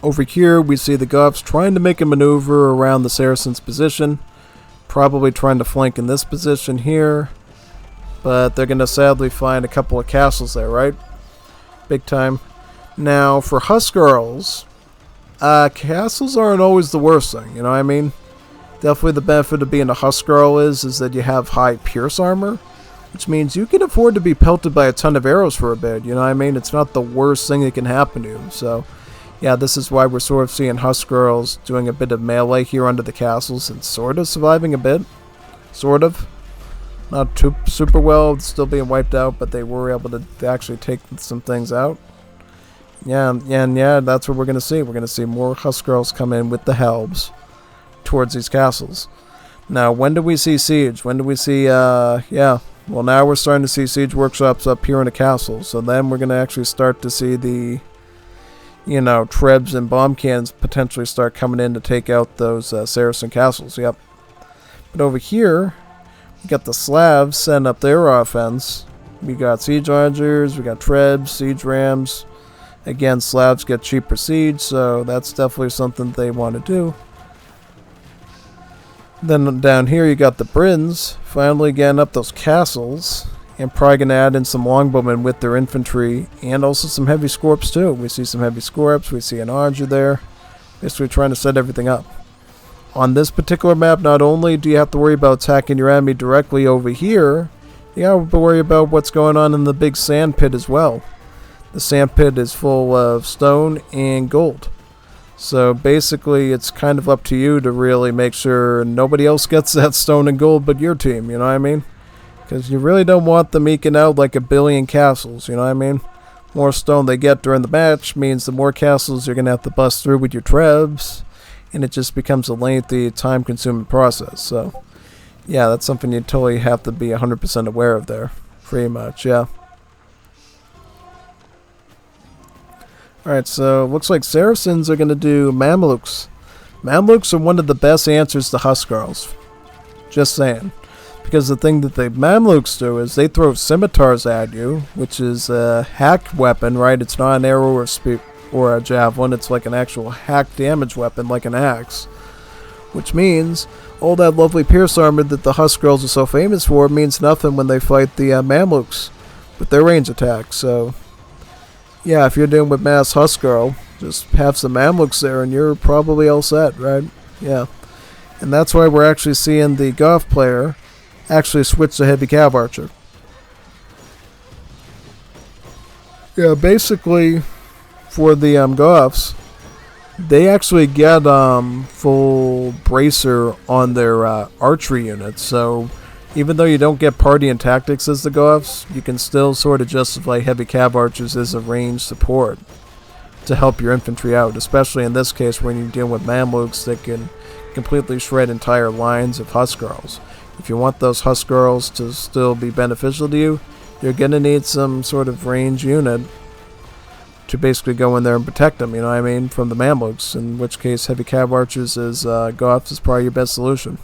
Over here, we see the Goths trying to make a maneuver around the Saracens' position. Probably trying to flank in this position here. But they're going to sadly find a couple of castles there, right? Big time. Now, for Huskarls, castles aren't always the worst thing, you know what I mean? Definitely the benefit of being a Huskarl is that you have high pierce armor. Which means you can afford to be pelted by a ton of arrows for a bit, you know what I mean? It's not the worst thing that can happen to you, so... Yeah, this is why we're sort of seeing Huskarls doing a bit of melee here under the castles and sort of surviving a bit. Sort of. Not too super well, still being wiped out, but they were able to actually take some things out. Yeah, that's what we're going to see. We're going to see more Huskarls come in with the Helbs towards these castles. Now, when do we see siege? When do we see, yeah. Well, now we're starting to see siege workshops up here in the castle. So then we're going to actually start to see the, you know, trebs and bomb cannons potentially start coming in to take out those Saracen castles. Yep. But over here, we got the Slavs setting up their offense. We got siege archers, we got trebs, siege rams. Again, Slavs get cheaper siege, so that's definitely something they want to do. Then down here you got the Brins finally getting up those castles, and probably going to add in some longbowmen with their infantry, and also some heavy scorps too. We see some heavy scorps, we see an archer there, basically trying to set everything up. On this particular map, not only do you have to worry about attacking your enemy directly over here, you have to worry about what's going on in the big sand pit as well. The sand pit is full of stone and gold. So basically, it's kind of up to you to really make sure nobody else gets that stone and gold but your team, you know what I mean? Because you really don't want them eking out like a billion castles, you know what I mean? More stone they get during the match means the more castles you're going to have to bust through with your trebs, and it just becomes a lengthy, time-consuming process. So, yeah, that's something you totally have to be 100% aware of there, pretty much, yeah. Alright, so looks like Saracens are going to do Mamluks. Mamluks are one of the best answers to Huskarls. Just saying. Because the thing that the Mamluks do is they throw scimitars at you, which is a hack weapon, right? It's not an arrow or a javelin. It's like an actual hack damage weapon, like an axe. Which means all that lovely pierce armor that the Huskarls are so famous for means nothing when they fight the Mamluks with their range attack, so... yeah, if you're dealing with mass Huskarl, just have some Mamluks there and you're probably all set, right? Yeah. And that's why we're actually seeing the Goth player actually switch to heavy cav archer. Yeah, basically, for the Goths, they actually get full bracer on their archery units, so... even though you don't get party and tactics as the Goths, you can still sort of justify heavy cav archers as a ranged support to help your infantry out, especially in this case when you're dealing with Mamluks that can completely shred entire lines of Huskarls. If you want those Huskarls to still be beneficial to you, you're going to need some sort of range unit to basically go in there and protect them, you know what I mean, from the Mamluks, in which case heavy cav archers as Goths is probably your best solution.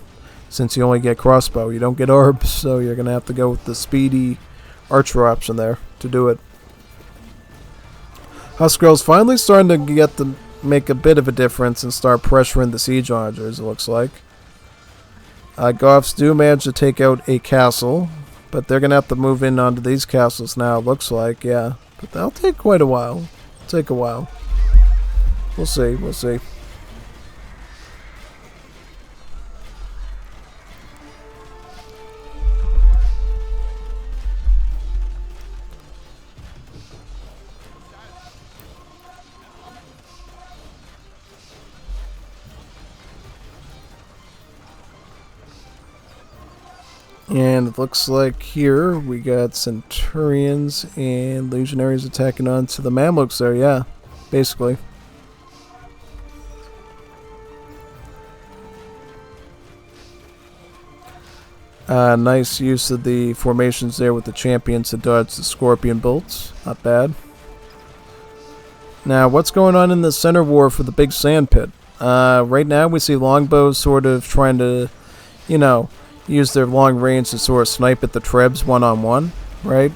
Since you only get crossbow, you don't get orbs, so you're going to have to go with the speedy archer option there to do it. Huskarl's finally starting to get to make a bit of a difference and start pressuring the siege archers, it looks like. Goths do manage to take out a castle, but they're going to have to move in onto these castles now, it looks like, yeah. But that'll take quite a while. Take a while. We'll see, we'll see. And it looks like here we got Centurions and Legionaries attacking onto the Mamluks there, yeah, basically. Nice use of the formations there with the champions to dodge the scorpion bolts. Not bad. Now, what's going on in the center war for the big sand pit? Right now we see longbows sort of trying to, you know, use their long range to sort of snipe at the trebs one-on-one, right?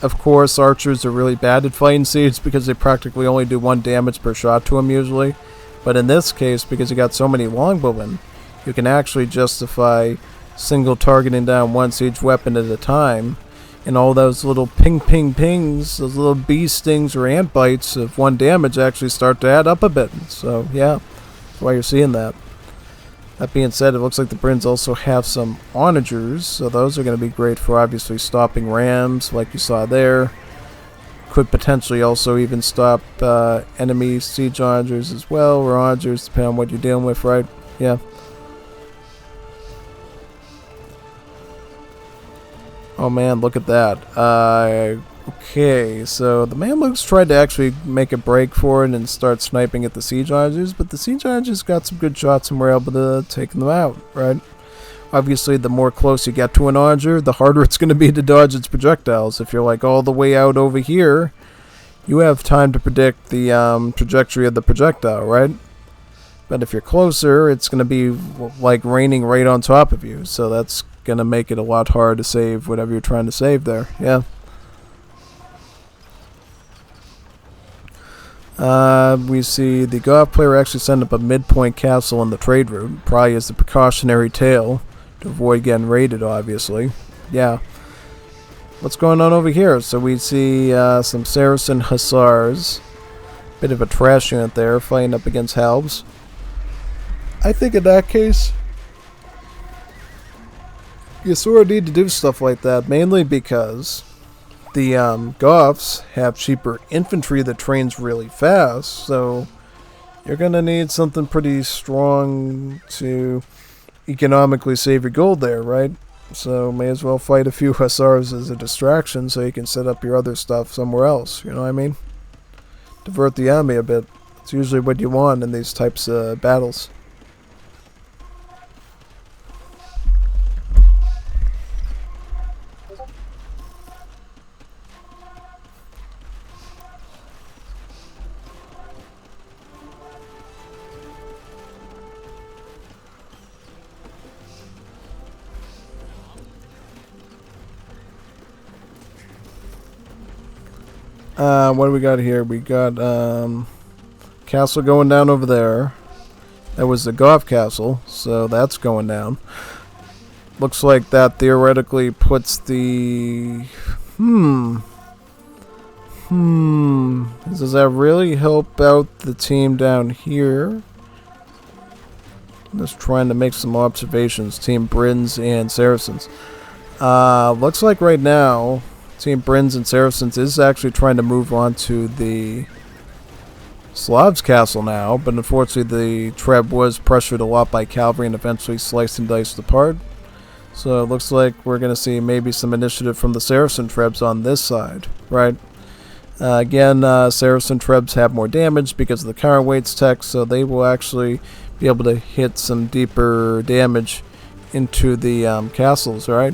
Of course, archers are really bad at fighting siege because they practically only do 1 damage per shot to them usually. But in this case, because you got so many longbowmen, you can actually justify single targeting down 1 siege weapon at a time, and all those little pings, those little bee stings or ant bites of 1 damage actually start to add up a bit. So yeah, that's why you're seeing that. That being said, it looks like the Brins also have some onagers, so those are going to be great for obviously stopping rams, like you saw there. Could potentially also even stop enemy siege onagers as well, or onagers, depending on what you're dealing with, right? Yeah. Oh man, look at that. Okay, so the Mamluks tried to actually make a break for it and start sniping at the siege archers, but the siege archers got some good shots and were able to take them out, right? Obviously, the more close you get to an archer, the harder it's going to be to dodge its projectiles. If you're like all the way out over here, you have time to predict the trajectory of the projectile, right? But if you're closer, it's going to be like raining right on top of you, so that's going to make it a lot harder to save whatever you're trying to save there. Yeah. We see the Goth player actually send up a midpoint castle on the trade route, probably as the precautionary tale to avoid getting raided, obviously. Yeah. What's going on over here? So we see some Saracen Hussars. Bit of a trash unit there, fighting up against Halbs. I think in that case, you sort of need to do stuff like that, mainly because the Goths have cheaper infantry that trains really fast, so you're going to need something pretty strong to economically save your gold there, right? So may as well fight a few Hussars as a distraction so you can set up your other stuff somewhere else, you know what I mean? Divert the army a bit. It's usually what you want in these types of battles. What do we got here? We got castle going down over there. That was the Goth castle, so that's going down. Looks like that theoretically puts the... Does that really help out the team down here? Just trying to make some observations. Team Brins and Saracens. Looks like right now Team Brins and Saracens is actually trying to move on to the Slavs castle now, but unfortunately the Treb was pressured a lot by cavalry and eventually sliced and diced apart. So it looks like we're going to see maybe some initiative from the Saracen Trebs on this side, right? Again, Saracen Trebs have more damage because of the counterweights tech, so they will actually be able to hit some deeper damage into the castles, right?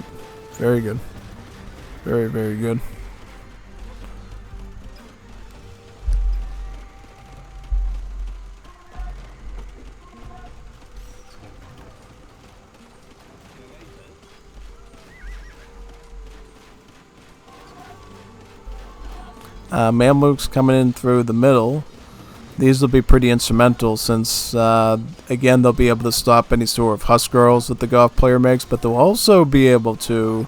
Very good. Very, very good. Mamluks coming in through the middle. These will be pretty instrumental since, again, they'll be able to stop any sort of Husk girls that the Goth player makes, but they'll also be able to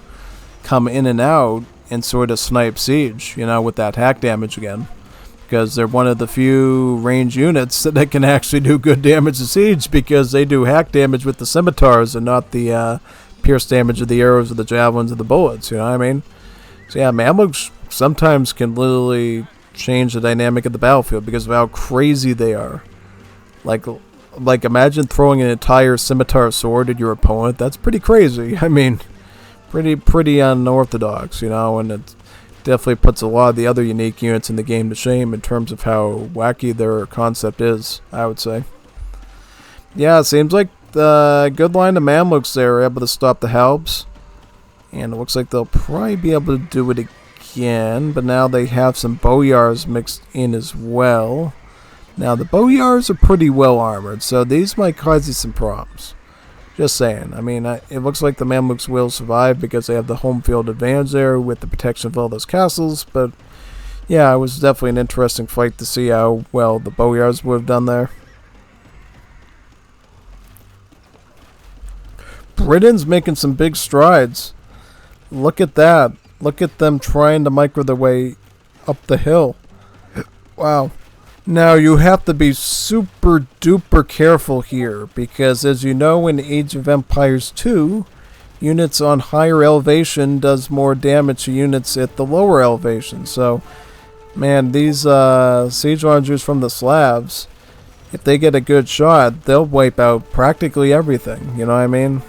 come in and out and sort of snipe siege, you know, with that hack damage again. Because they're one of the few range units that can actually do good damage to siege because they do hack damage with the scimitars and not the pierce damage of the arrows or the javelins or the bullets, you know what I mean? So yeah, Mamluks sometimes can literally change the dynamic of the battlefield because of how crazy they are. Like imagine throwing an entire scimitar sword at your opponent. That's pretty crazy. I mean, pretty unorthodox, you know, and it definitely puts a lot of the other unique units in the game to shame in terms of how wacky their concept is, I would say. Yeah, it seems like the good line of Mamluks there are able to stop the Halbs, and it looks like they'll probably be able to do it again, but now they have some Boyars mixed in as well. Now, the Boyars are pretty well armored, so these might cause you some problems. Just saying. I mean, it looks like the Mamluks will survive because they have the home field advantage there with the protection of all those castles. But, yeah, it was definitely an interesting fight to see how well the Boyars would have done there. Britain's making some big strides. Look at that. Look at them trying to micro their way up the hill. Wow. Now, you have to be super duper careful here, because as you know in Age of Empires 2, units on higher elevation does more damage to units at the lower elevation. So, man, these siege launchers from the Slavs, if they get a good shot, they'll wipe out practically everything, you know what I mean?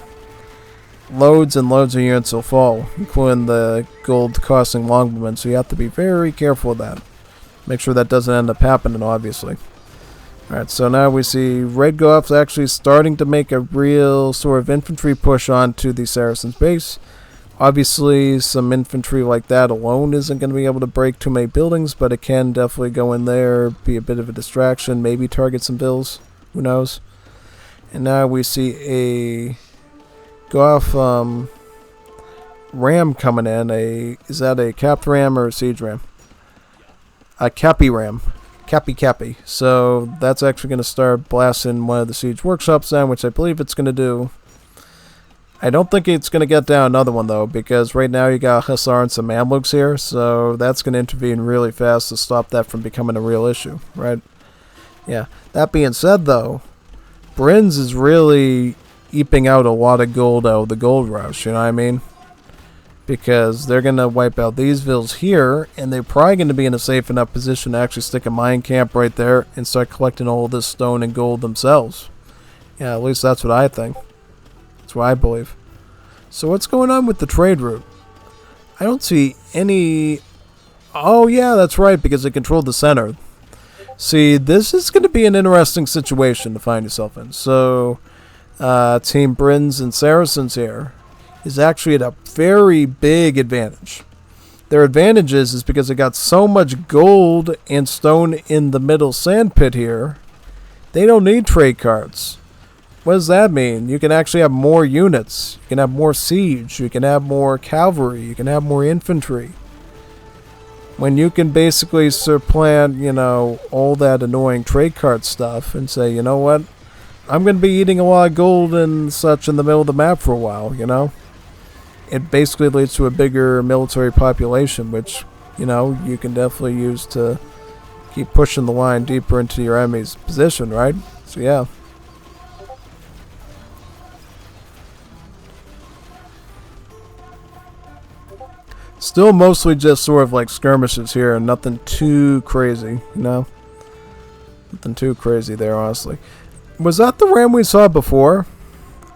loads and loads of units will fall, including the gold costing longbowmen, so you have to be very careful with that. Make sure that doesn't end up happening, obviously. Alright, so now we see Red Goths actually starting to make a real sort of infantry push onto the Saracens' base. Obviously, some infantry like that alone isn't going to be able to break too many buildings, but it can definitely go in there, be a bit of a distraction, maybe target some bills. Who knows? And now we see a Goth ram coming in. Is that a capped ram or a siege ram? A Cappy ram. Cappy. So that's actually going to start blasting one of the siege workshops down, which I believe it's going to do. I don't think it's going to get down another one, though, because right now you got Hussar and some Mamluks here, so that's going to intervene really fast to stop that from becoming a real issue, right? Yeah. That being said, though, Bryn's is really eeping out a lot of gold out of the gold rush, you know what I mean? Because they're going to wipe out these villas here, and they're probably going to be in a safe enough position to actually stick a mine camp right there and start collecting all this stone and gold themselves. Yeah, at least that's what I think. That's what I believe. So what's going on with the trade route? I don't see any... Oh, yeah, that's right, because they controlled the center. See, this is going to be an interesting situation to find yourself in. So, Team Bryns and Saracens here is actually at a very big advantage. Their advantage is because they got so much gold and stone in the middle sand pit here, they don't need trade cards. What does that mean? You can actually have more units. You can have more siege. You can have more cavalry. You can have more infantry. When you can basically supplant, you know, all that annoying trade card stuff and say, you know what? I'm going to be eating a lot of gold and such in the middle of the map for a while, you know? It basically leads to a bigger military population, which, you know, you can definitely use to keep pushing the line deeper into your enemy's position, right? So, yeah. Still mostly just sort of like skirmishes here, and nothing too crazy, you know? Nothing too crazy there, honestly. Was that the ram we saw before?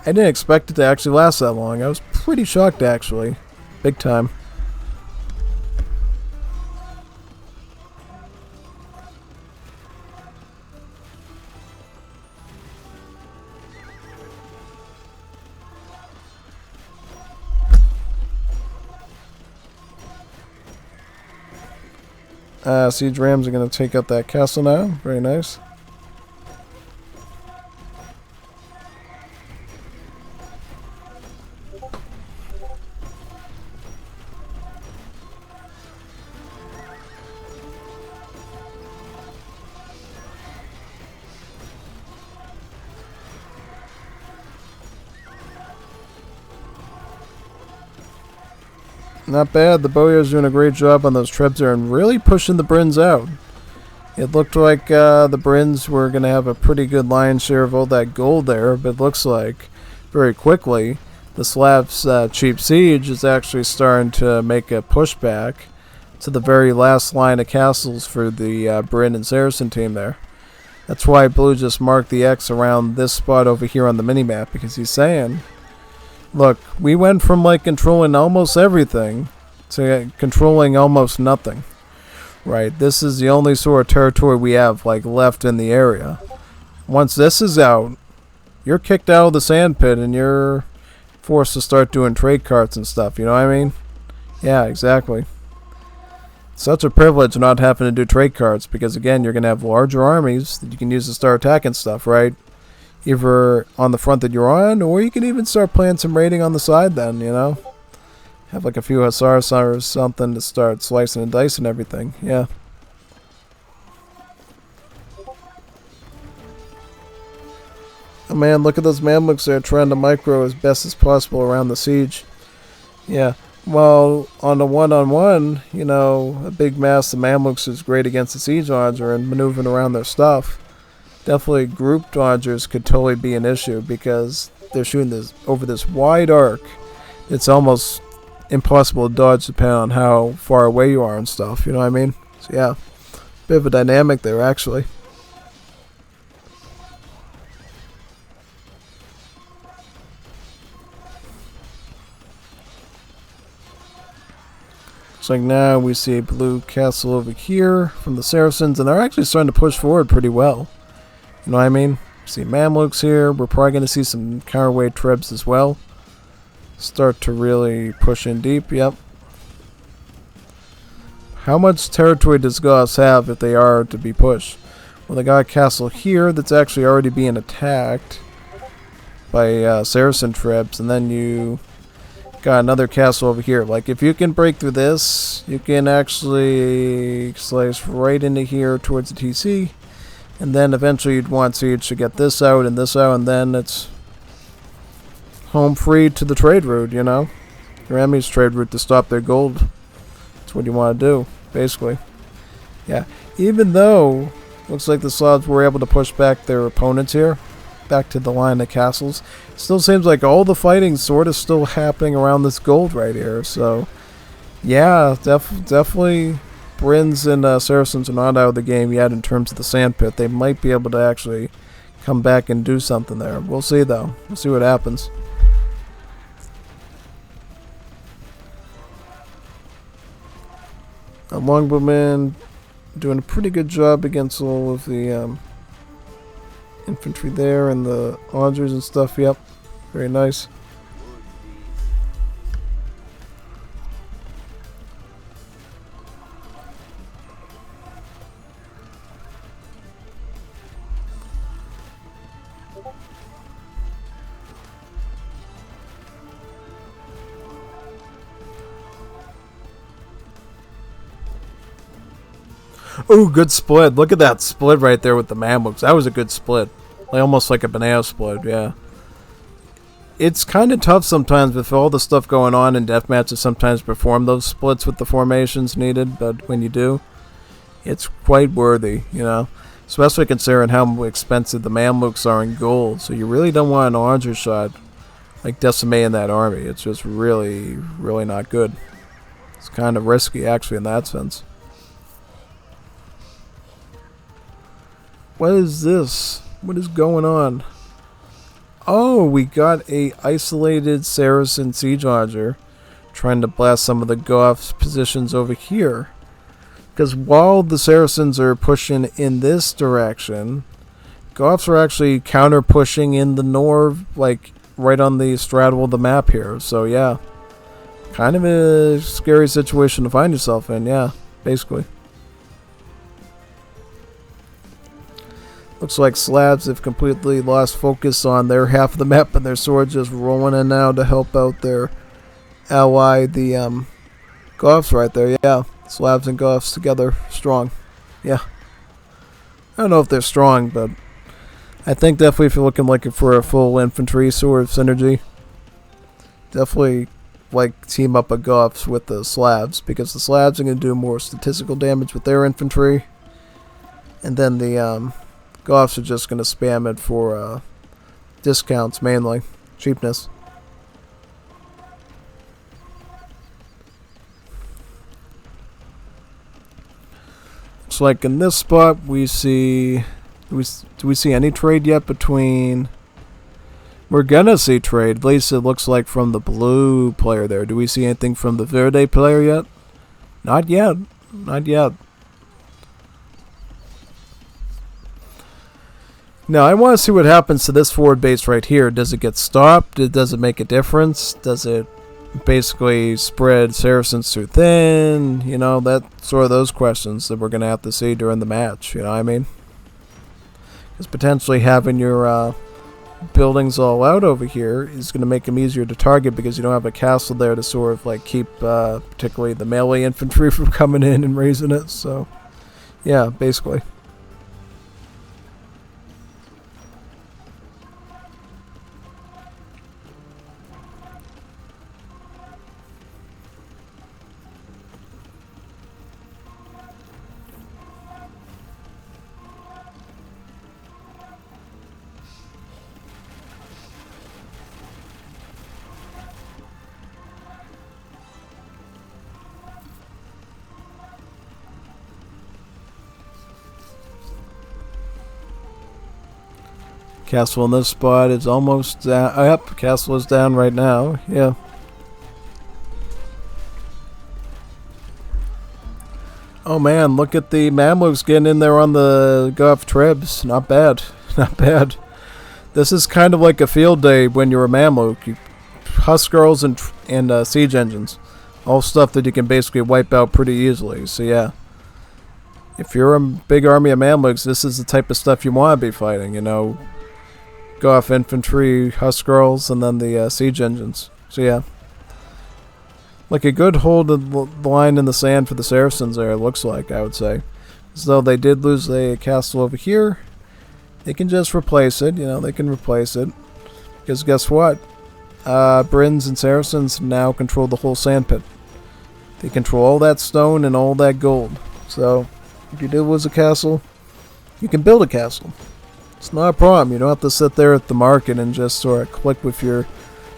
I didn't expect it to actually last that long. I was pretty shocked, actually. Big time. Siege rams are going to take out that castle now. Very nice. Not bad. The Bowyer's doing a great job on those trebs there and really pushing the Bryns out. It looked like the Bryns were going to have a pretty good lion's share of all that gold there, but it looks like very quickly the Slavs' cheap siege is actually starting to make a pushback to the very last line of castles for the Bryn and Saracen team there. That's why Blue just marked the X around this spot over here on the minimap, because he's saying, look, we went from like controlling almost everything to controlling almost nothing. Right? This is the only sort of territory we have like left in the area. Once this is out, you're kicked out of the sand pit and you're forced to start doing trade carts and stuff, you know what I mean? Yeah, exactly. Such a privilege not having to do trade carts, because again, you're going to have larger armies that you can use to start attacking stuff, right? Either on the front that you're on, or you can even start playing some raiding on the side then, you know? Have like a few hussars or something to start slicing and dicing everything, yeah. Oh man, look at those Mamluks there trying to micro as best as possible around the siege. Yeah, well, on a one-on-one, you know, a big mass of Mamluks is great against the siege dodger and maneuvering around their stuff. Definitely group dodgers could totally be an issue because they're shooting this over this wide arc. It's almost impossible to dodge depending on how far away you are and stuff, you know what I mean? So yeah, bit of a dynamic there actually. Looks like now we see a blue castle over here from the Saracens, and they're actually starting to push forward pretty well. You know what I mean? See Mamluks here. We're probably going to see some counterweight Trebs as well. Start to really push in deep. Yep. How much territory does Goths have if they are to be pushed? Well, they got a castle here that's actually already being attacked by Saracen Trebs, and then you got another castle over here. Like, if you can break through this, you can actually slice right into here towards the TC. And then eventually you'd want Siege to get this out, and then it's home free to the trade route, you know? Your enemy's trade route to stop their gold. That's what you want to do, basically. Yeah. Even though looks like the Slavs were able to push back their opponents here, back to the line of castles, it still seems like all the fighting sort of still happening around this gold right here. So, yeah, definitely Brins and Saracens are not out of the game yet in terms of the sandpit. They might be able to actually come back and do something there. We'll see, though. We'll see what happens. Longbowmen doing a pretty good job against all of the infantry there and the archers and stuff. Yep, very nice. Ooh, good split. Look at that split right there with the Mamluks. That was a good split. Like, almost like a banana split, yeah. It's kind of tough sometimes with all the stuff going on in deathmatch to sometimes perform those splits with the formations needed, but when you do, it's quite worthy, you know. Especially considering how expensive the Mamluks are in gold, so you really don't want an archer shot like decimating that army. It's just really, really not good. It's kind of risky, actually, in that sense. What is this? What is going on? Oh, we got a isolated Saracen siege archer trying to blast some of the Goths' positions over here. Because while the Saracens are pushing in this direction, Goths are actually counter-pushing in the north, like right on the straddle of the map here. So yeah, kind of a scary situation to find yourself in, yeah, basically. Looks like Slavs have completely lost focus on their half of the map, and their swords just rolling in now to help out their ally, the Goths right there. Yeah, Slavs and Goths together, strong. Yeah. I don't know if they're strong, but I think definitely if you're looking for a full infantry sort of synergy, definitely like team up a Goths with the Slavs, because the Slavs are going to do more statistical damage with their infantry, and then the Goths are just going to spam it for discounts, mainly cheapness. Looks like in this spot we see, do we see any trade yet between? We're gonna see trade. At least it looks like from the blue player there. Do we see anything from the Verde player yet? Not yet. Not yet. Now, I want to see what happens to this forward base right here. Does it get stopped? Does it make a difference? Does it basically spread Saracens too thin? You know, that sort of those questions that we're going to have to see during the match. You know what I mean? Because potentially having your buildings all out over here is going to make them easier to target, because you don't have a castle there to sort of like keep particularly the melee infantry from coming in and raising it. So, yeah, basically. Castle in this spot is almost down. Yep, castle is down right now. Yeah. Oh man, look at the Mamluks getting in there on the Goth Trebs. Not bad. Not bad. This is kind of like a field day when you're a Mamluk. You Husk Girls and siege engines. All stuff that you can basically wipe out pretty easily. So yeah. If you're a big army of Mamluks, this is the type of stuff you want to be fighting, you know. Goth infantry, Husk Girls, and then the siege engines. So yeah. Like a good hold of the line in the sand for the Saracens there, it looks like, I would say. As though they did lose a castle over here. They can just replace it, you know, they can replace it. Because guess what? Brins and Saracens now control the whole sandpit. They control all that stone and all that gold. So, if you did lose a castle, you can build a castle. It's not a problem. You don't have to sit there at the market and just sort of click with your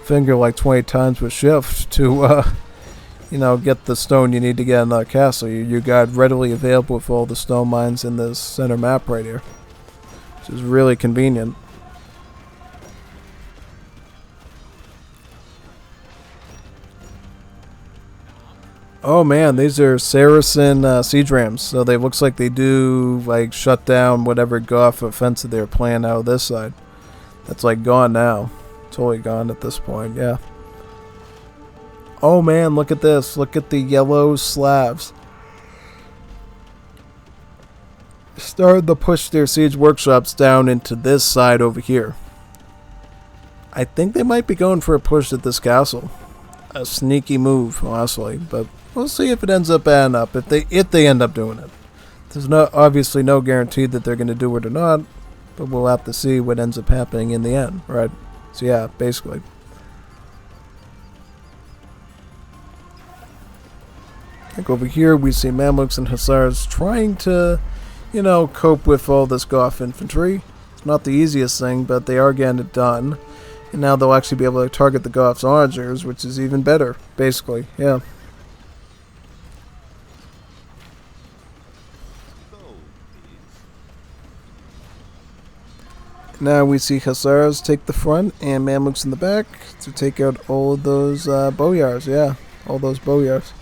finger like 20 times with shift to, you know, get the stone you need to get in that castle. You got readily available with all the stone mines in this center map right here. Which is really convenient. Oh man, these are Saracen siege rams. So they looks like they do like shut down whatever Goth offensive they're playing out of this side. That's like gone now. Totally gone at this point, yeah. Oh man, look at this. Look at the yellow Slavs. Started to push their siege workshops down into this side over here. I think they might be going for a push at this castle. A sneaky move, honestly, but we'll see if it ends up adding up. If they end up doing it. There's obviously no guarantee that they're going to do it or not, but we'll have to see what ends up happening in the end, right? So yeah, basically. Like over here, we see Mamluks and Hussars trying to, you know, cope with all this Goth infantry. It's not the easiest thing, but they are getting it done. And now they'll actually be able to target the Goth's archers, which is even better, basically, yeah. Now we see Hussars take the front and Mamluks in the back to take out all of those boyars, yeah. All those boyars.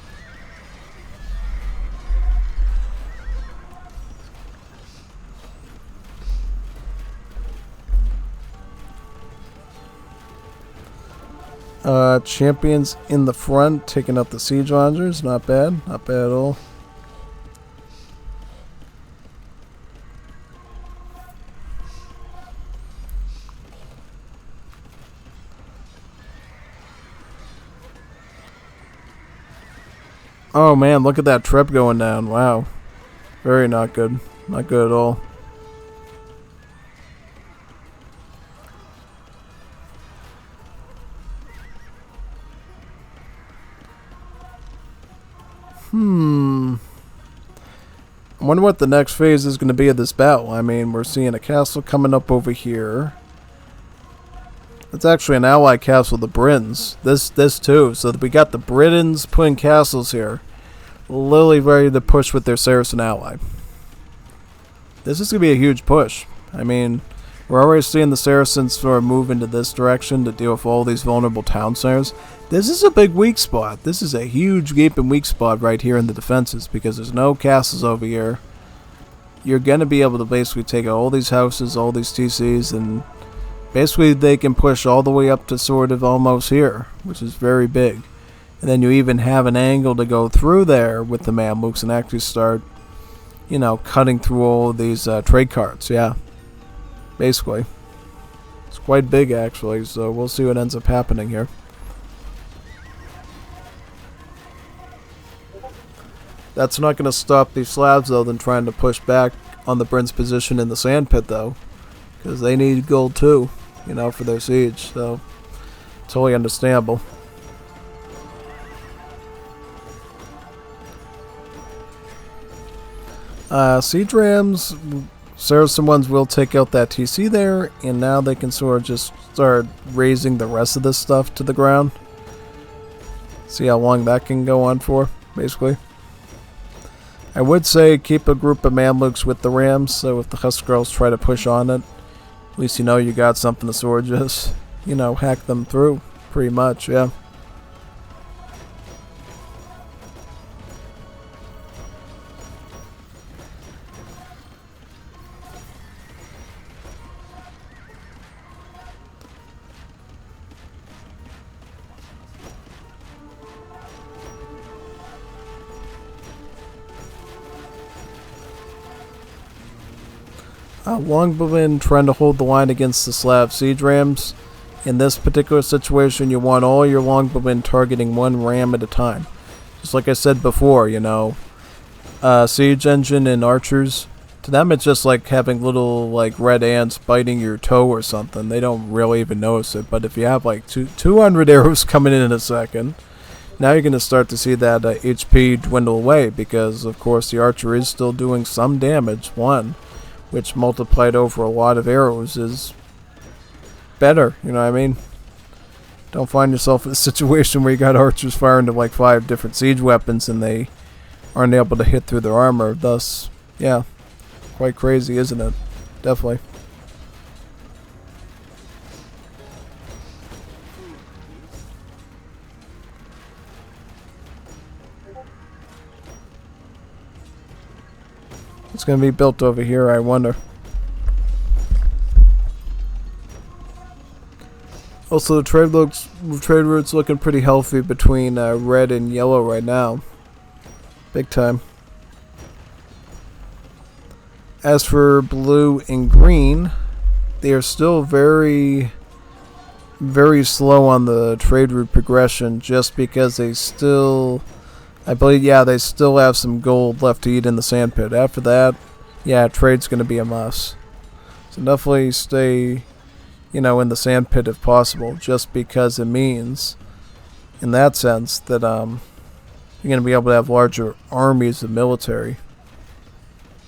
Champions in the front taking out the siege launchers. Not bad. Not bad at all. Oh man, look at that trip going down. Wow. Very not good. Not good at all. I wonder what the next phase is going to be of this battle. I mean, we're seeing a castle coming up over here. It's actually an ally castle, the Brins. This too. So we got the Britons putting castles here. Literally ready to push with their Saracen ally. This is going to be a huge push. I mean, we're already seeing the Saracens sort of move into this direction to deal with all these vulnerable town centers. This is a big weak spot. This is a huge gaping weak spot right here in the defenses because there's no castles over here. You're going to be able to basically take out all these houses, all these TCs, and basically they can push all the way up to sort of almost here, which is very big. And then you even have an angle to go through there with the Mamluks and actually start, you know, cutting through all of these trade carts, yeah. Basically. It's quite big actually, so we'll see what ends up happening here. That's not going to stop these Slavs though than trying to push back on the Brins' position in the sandpit though. Because they need gold too, you know, for their siege, so totally understandable. Siege rams, Saracen ones will take out that TC there, and now they can sort of just start raising the rest of this stuff to the ground. See how long that can go on for, basically. I would say keep a group of Mamluks with the rams, so if the Husk Girls try to push on it, at least you know you got something to sort of just, you know, hack them through, pretty much, yeah. Longbowmen trying to hold the line against the Slav siege rams. In this particular situation, you want all your longbowmen targeting one ram at a time. Just like I said before, you know, siege engine and archers, to them it's just like having little like red ants biting your toe or something. They don't really even notice it. But if you have like 200 arrows coming in a second, now you're going to start to see that HP dwindle away, because of course the archer is still doing some damage, one, which multiplied over a lot of arrows is better, you know what I mean? Don't find yourself in a situation where you got archers firing to like 5 different siege weapons and they aren't able to hit through their armor. Thus, yeah, quite crazy, isn't it? Definitely. It's going to be built over here, I wonder. Also, the trade route's looking pretty healthy between red and yellow right now. Big time. As for blue and green, they are still very, very slow on the trade route progression, just because they still, I believe, yeah, they still have some gold left to eat in the sandpit. After that, yeah, trade's going to be a mess. So definitely stay, you know, in the sandpit if possible, just because it means, in that sense, that you're going to be able to have larger armies of military.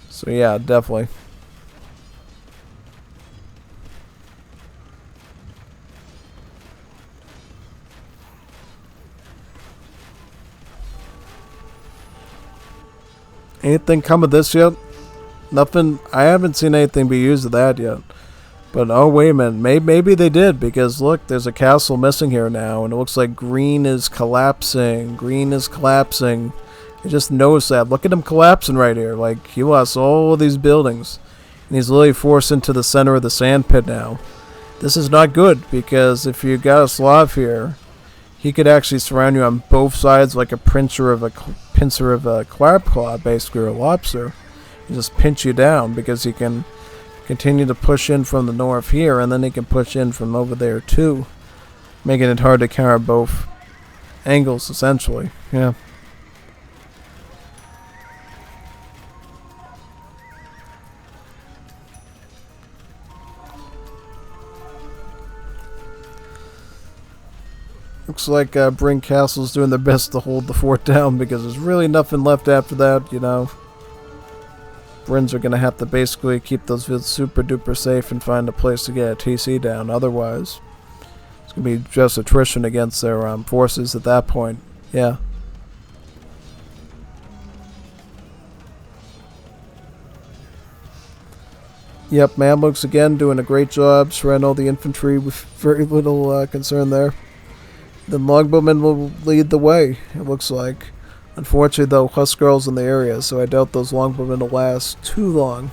So yeah, definitely. Anything come of this yet? Nothing. I haven't seen anything be used of that yet. But oh wait a minute, maybe they did, because look, there's a castle missing here now, and it looks like green is collapsing. Green is collapsing. I just noticed that. Look at him collapsing right here. Like, he lost all of these buildings, and he's literally forced into the center of the sandpit now. This is not good, because if you got a Slav here, he could actually surround you on both sides like a pincer of a crab claw, basically, or a lobster, and just pinch you down, because he can continue to push in from the north here, and then he can push in from over there too, making it hard to counter both angles, essentially. Yeah. Looks like Bryn Castle's doing their best to hold the fort down, because there's really nothing left after that, you know. Bryns are going to have to basically keep those vids super duper safe and find a place to get a TC down. Otherwise, it's going to be just attrition against their forces at that point. Yeah. Yep, Mamluks again doing a great job surrounding all the infantry with very little concern there. The longbowmen will lead the way, it looks like. Unfortunately, though, Huskarls in the area, so I doubt those longbowmen will last too long.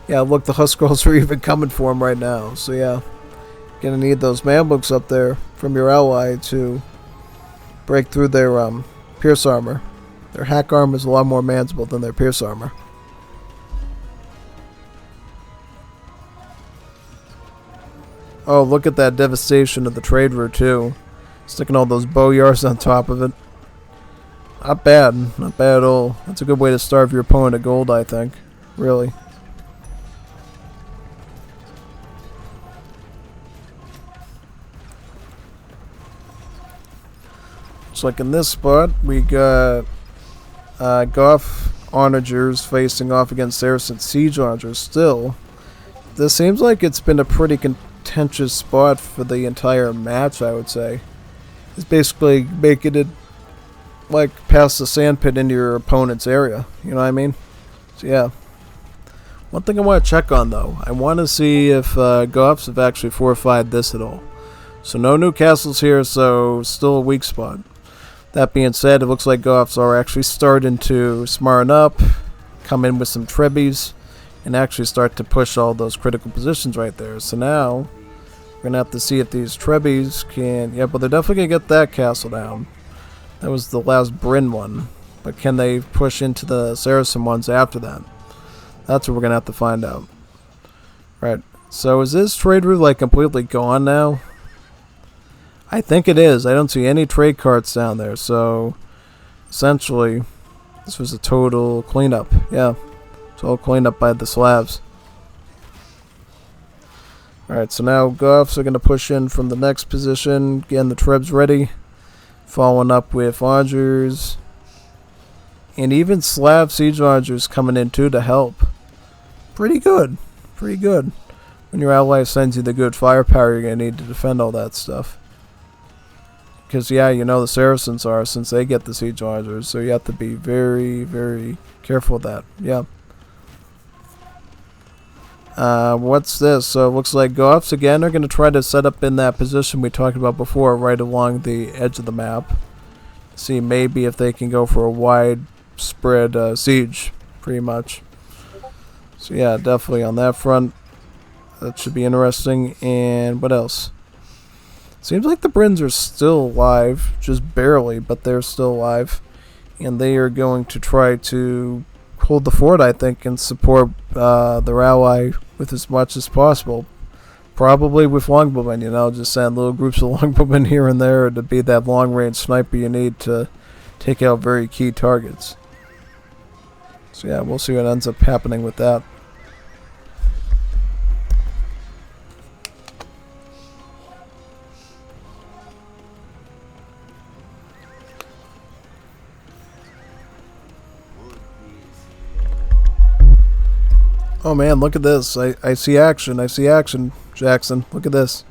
Yeah, look, the Huskarls are even coming for him right now. So yeah, gonna need those Mamluks up there from your ally to break through their pierce armor. Their hack armor is a lot more manageable than their pierce armor. Oh, look at that devastation of the trade route too. Sticking all those boyars on top of it. Not bad. Not bad at all. That's a good way to starve your opponent of gold, I think. Really. Looks like in this spot, we got Goth Onagers facing off against Saracen Siege Onagers still. This seems like it's been a pretty contentious spot for the entire match, I would say. It's basically making it like past the sandpit into your opponent's area. You know what I mean? So yeah. One thing I want to check on though, I want to see if Goths have actually fortified this at all. So no new castles here, so still a weak spot. That being said, it looks like Goths are actually starting to smarten up, come in with some trebbies, and actually start to push all those critical positions right there. So now we're going to have to see if these trebbies can... Yeah, but they're definitely going to get that castle down. That was the last Bryn one. But can they push into the Saracen ones after that? That's what we're going to have to find out. Right. So is this trade route like completely gone now? I think it is. I don't see any trade carts down there. So essentially, this was a total cleanup. Yeah. Total cleanup by the Slavs. Alright, so now Goths are going to push in from the next position. Getting the Trebs ready. Following up with Archers. And even Slav Siege Archers coming in too to help. Pretty good. Pretty good. When your ally sends you the good firepower you're going to need to defend all that stuff. Because, yeah, you know the Saracens are, since they get the Siege Archers. So you have to be very, very careful with that. Yeah. What's this? So it looks like Goths again are going to try to set up in that position we talked about before, right along the edge of the map. See maybe if they can go for a widespread siege, pretty much. So yeah, definitely on that front. That should be interesting. And what else? Seems like the Britons are still alive, just barely, but they're still alive. And they are going to try to hold the fort, I think, and support their ally with as much as possible. Probably with longbowmen, you know, just send little groups of longbowmen here and there to be that long-range sniper you need to take out very key targets. So yeah, we'll see what ends up happening with that. Oh man, look at this. I see action. I see action, Jackson. Look at this.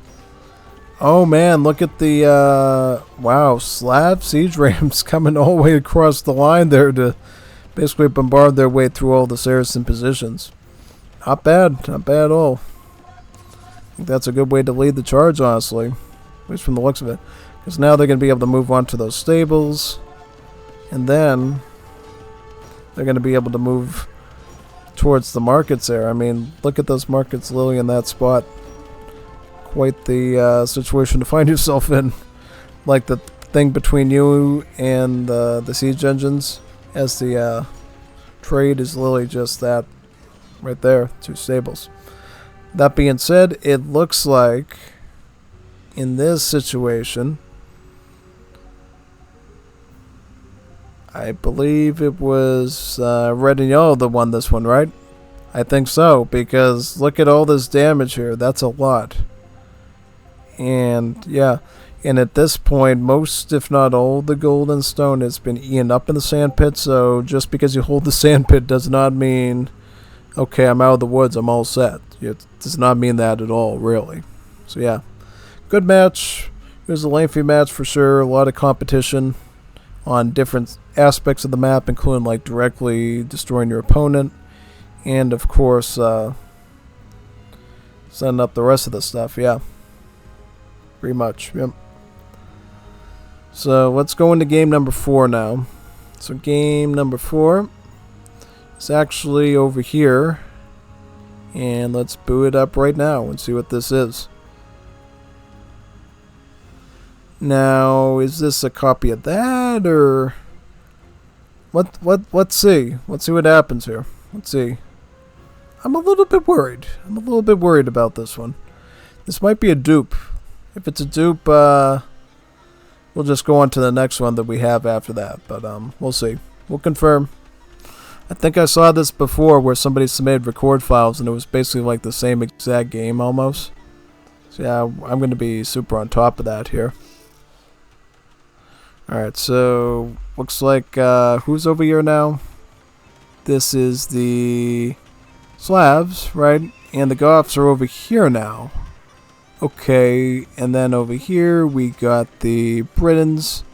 Oh man, look at the, wow, Slav siege rams coming all the way across the line there to basically bombard their way through all the Saracen positions. Not bad. Not bad at all. I think that's a good way to lead the charge, honestly. At least from the looks of it. Because now they're going to be able to move on to those stables. And then they're going to be able to move towards the markets there. I mean, look at those markets literally in that spot. Quite the situation to find yourself in. Like the thing between you and the siege engines as the trade is literally just that right there, 2 stables. That being said, it looks like in this situation, I believe it was red and yellow that won this one, right? I think so, because look at all this damage here. That's a lot. And, yeah. And at this point, most, if not all, the gold and stone has been eaten up in the sandpit. So just because you hold the sandpit does not mean, okay, I'm out of the woods, I'm all set. It does not mean that at all, really. So, yeah. Good match. It was a lengthy match for sure. A lot of competition on different aspects of the map, including like directly destroying your opponent, and of course setting up the rest of the stuff. Yeah, pretty much. Yep. So let's go into game number 4 now. So game number 4 is actually over here, and let's boot it up right now and see what this is. Now, is this a copy of that, or let's see. Let's see what happens here. Let's see. I'm a little bit worried. I'm a little bit worried about this one. This might be a dupe. If it's a dupe, we'll just go on to the next one that we have after that. But we'll see. We'll confirm. I think I saw this before where somebody submitted record files and it was basically like the same exact game almost. So yeah, I'm going to be super on top of that here. Alright, so looks like who's over here now? This is the Slavs, right? And the Goths are over here now. Okay, and then over here we got the Britons.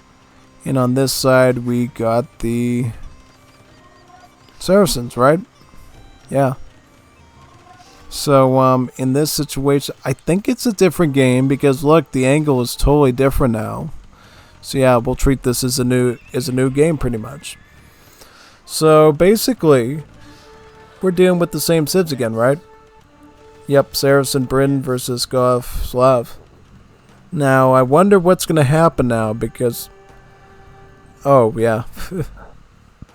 And on this side we got the Saracens, right? Yeah. So in this situation, I think it's a different game because look, the angle is totally different now. So yeah, we'll treat this as a new game pretty much. So basically, we're dealing with the same civs again, right? Yep, Saracen Britain versus Goth Slav. Now, I wonder what's going to happen now because... Oh, yeah.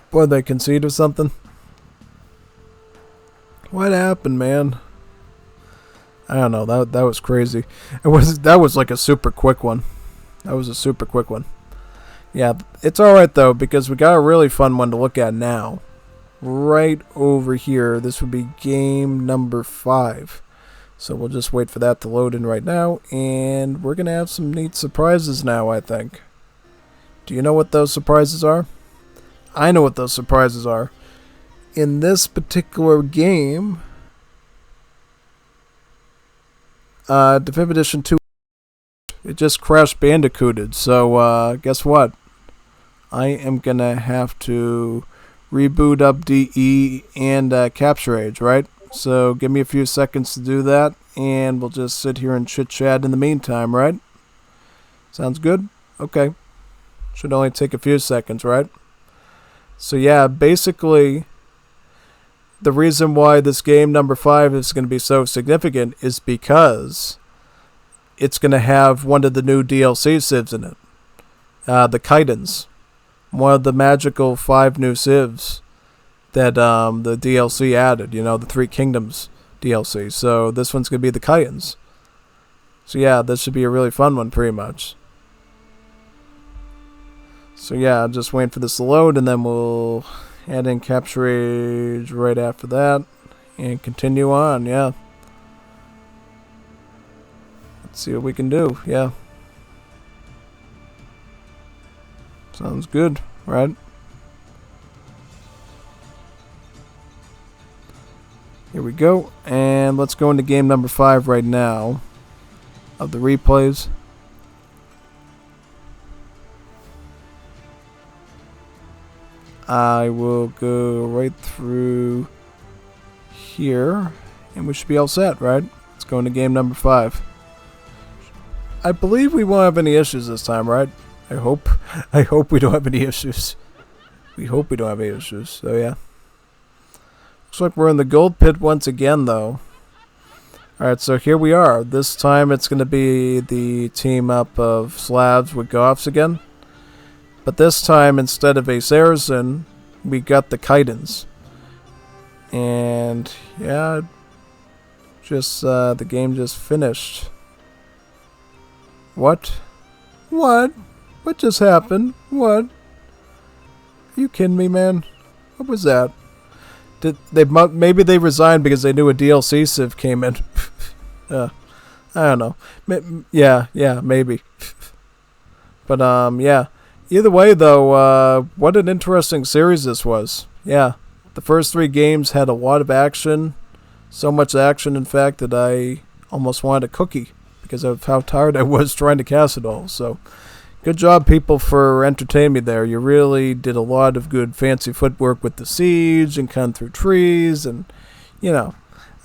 Boy, they concede or something? What happened, man? I don't know. That was crazy. That was like a super quick one. That was a super quick one. Yeah, it's all right though because we got a really fun one to look at now. Right over here, this would be game number 5. So we'll just wait for that to load in right now, and we're gonna have some neat surprises now, I think. Do you know what those surprises are? I know what those surprises are. In this particular game, Definitive Edition 2, it just crashed bandicooted. So guess what? I am gonna have to reboot up DE and Capture Age, right? So give me a few seconds to do that, and we'll just sit here and chit-chat in the meantime, right? Sounds good? Okay. Should only take a few seconds, right? So yeah, basically, the reason why this game number 5 is going to be so significant is because it's going to have one of the new DLC civs in it. The Chitons. One of the magical 5 new civs that the DLC added, you know, the Three Kingdoms DLC. So this one's going to be the Chitons. So yeah, this should be a really fun one, pretty much. So yeah, just waiting for this to load, and then we'll add in Capture Age right after that, and continue on, yeah. Let's see what we can do, yeah. Sounds good, right? Here we go, and let's go into game number 5 right now of the replays. I will go right through here, and we should be all set, right? Let's go into game number 5. I believe we won't have any issues this time, right? I hope we don't have any issues. We hope we don't have any issues, so yeah. Looks like we're in the gold pit once again, though. Alright, so here we are. This time it's going to be the team up of Slavs with Goths again. But this time, instead of a Saracen, we got the Chitons. And, yeah, just, the game just finished. What? What? What just happened? What? Are you kidding me, man? What was that? Maybe they resigned because they knew a DLC civ came in. I don't know. Yeah, maybe. But yeah. Either way, though, what an interesting series this was. Yeah, the first 3 games had a lot of action. So much action, in fact, that I almost wanted a cookie because of how tired I was trying to cast it all. So, good job, people, for entertaining me there. You really did a lot of good fancy footwork with the siege and cutting through trees. And, you know,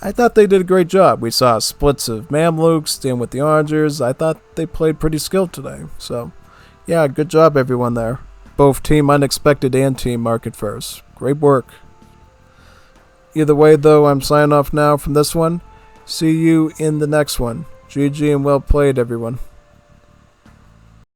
I thought they did a great job. We saw splits of Mamluks dealing with the Argers. I thought they played pretty skilled today. So, yeah, good job, everyone there. Both Team UneXpected and Team Market First. Great work. Either way, though, I'm signing off now from this one. See you in the next one. GG and well played, everyone.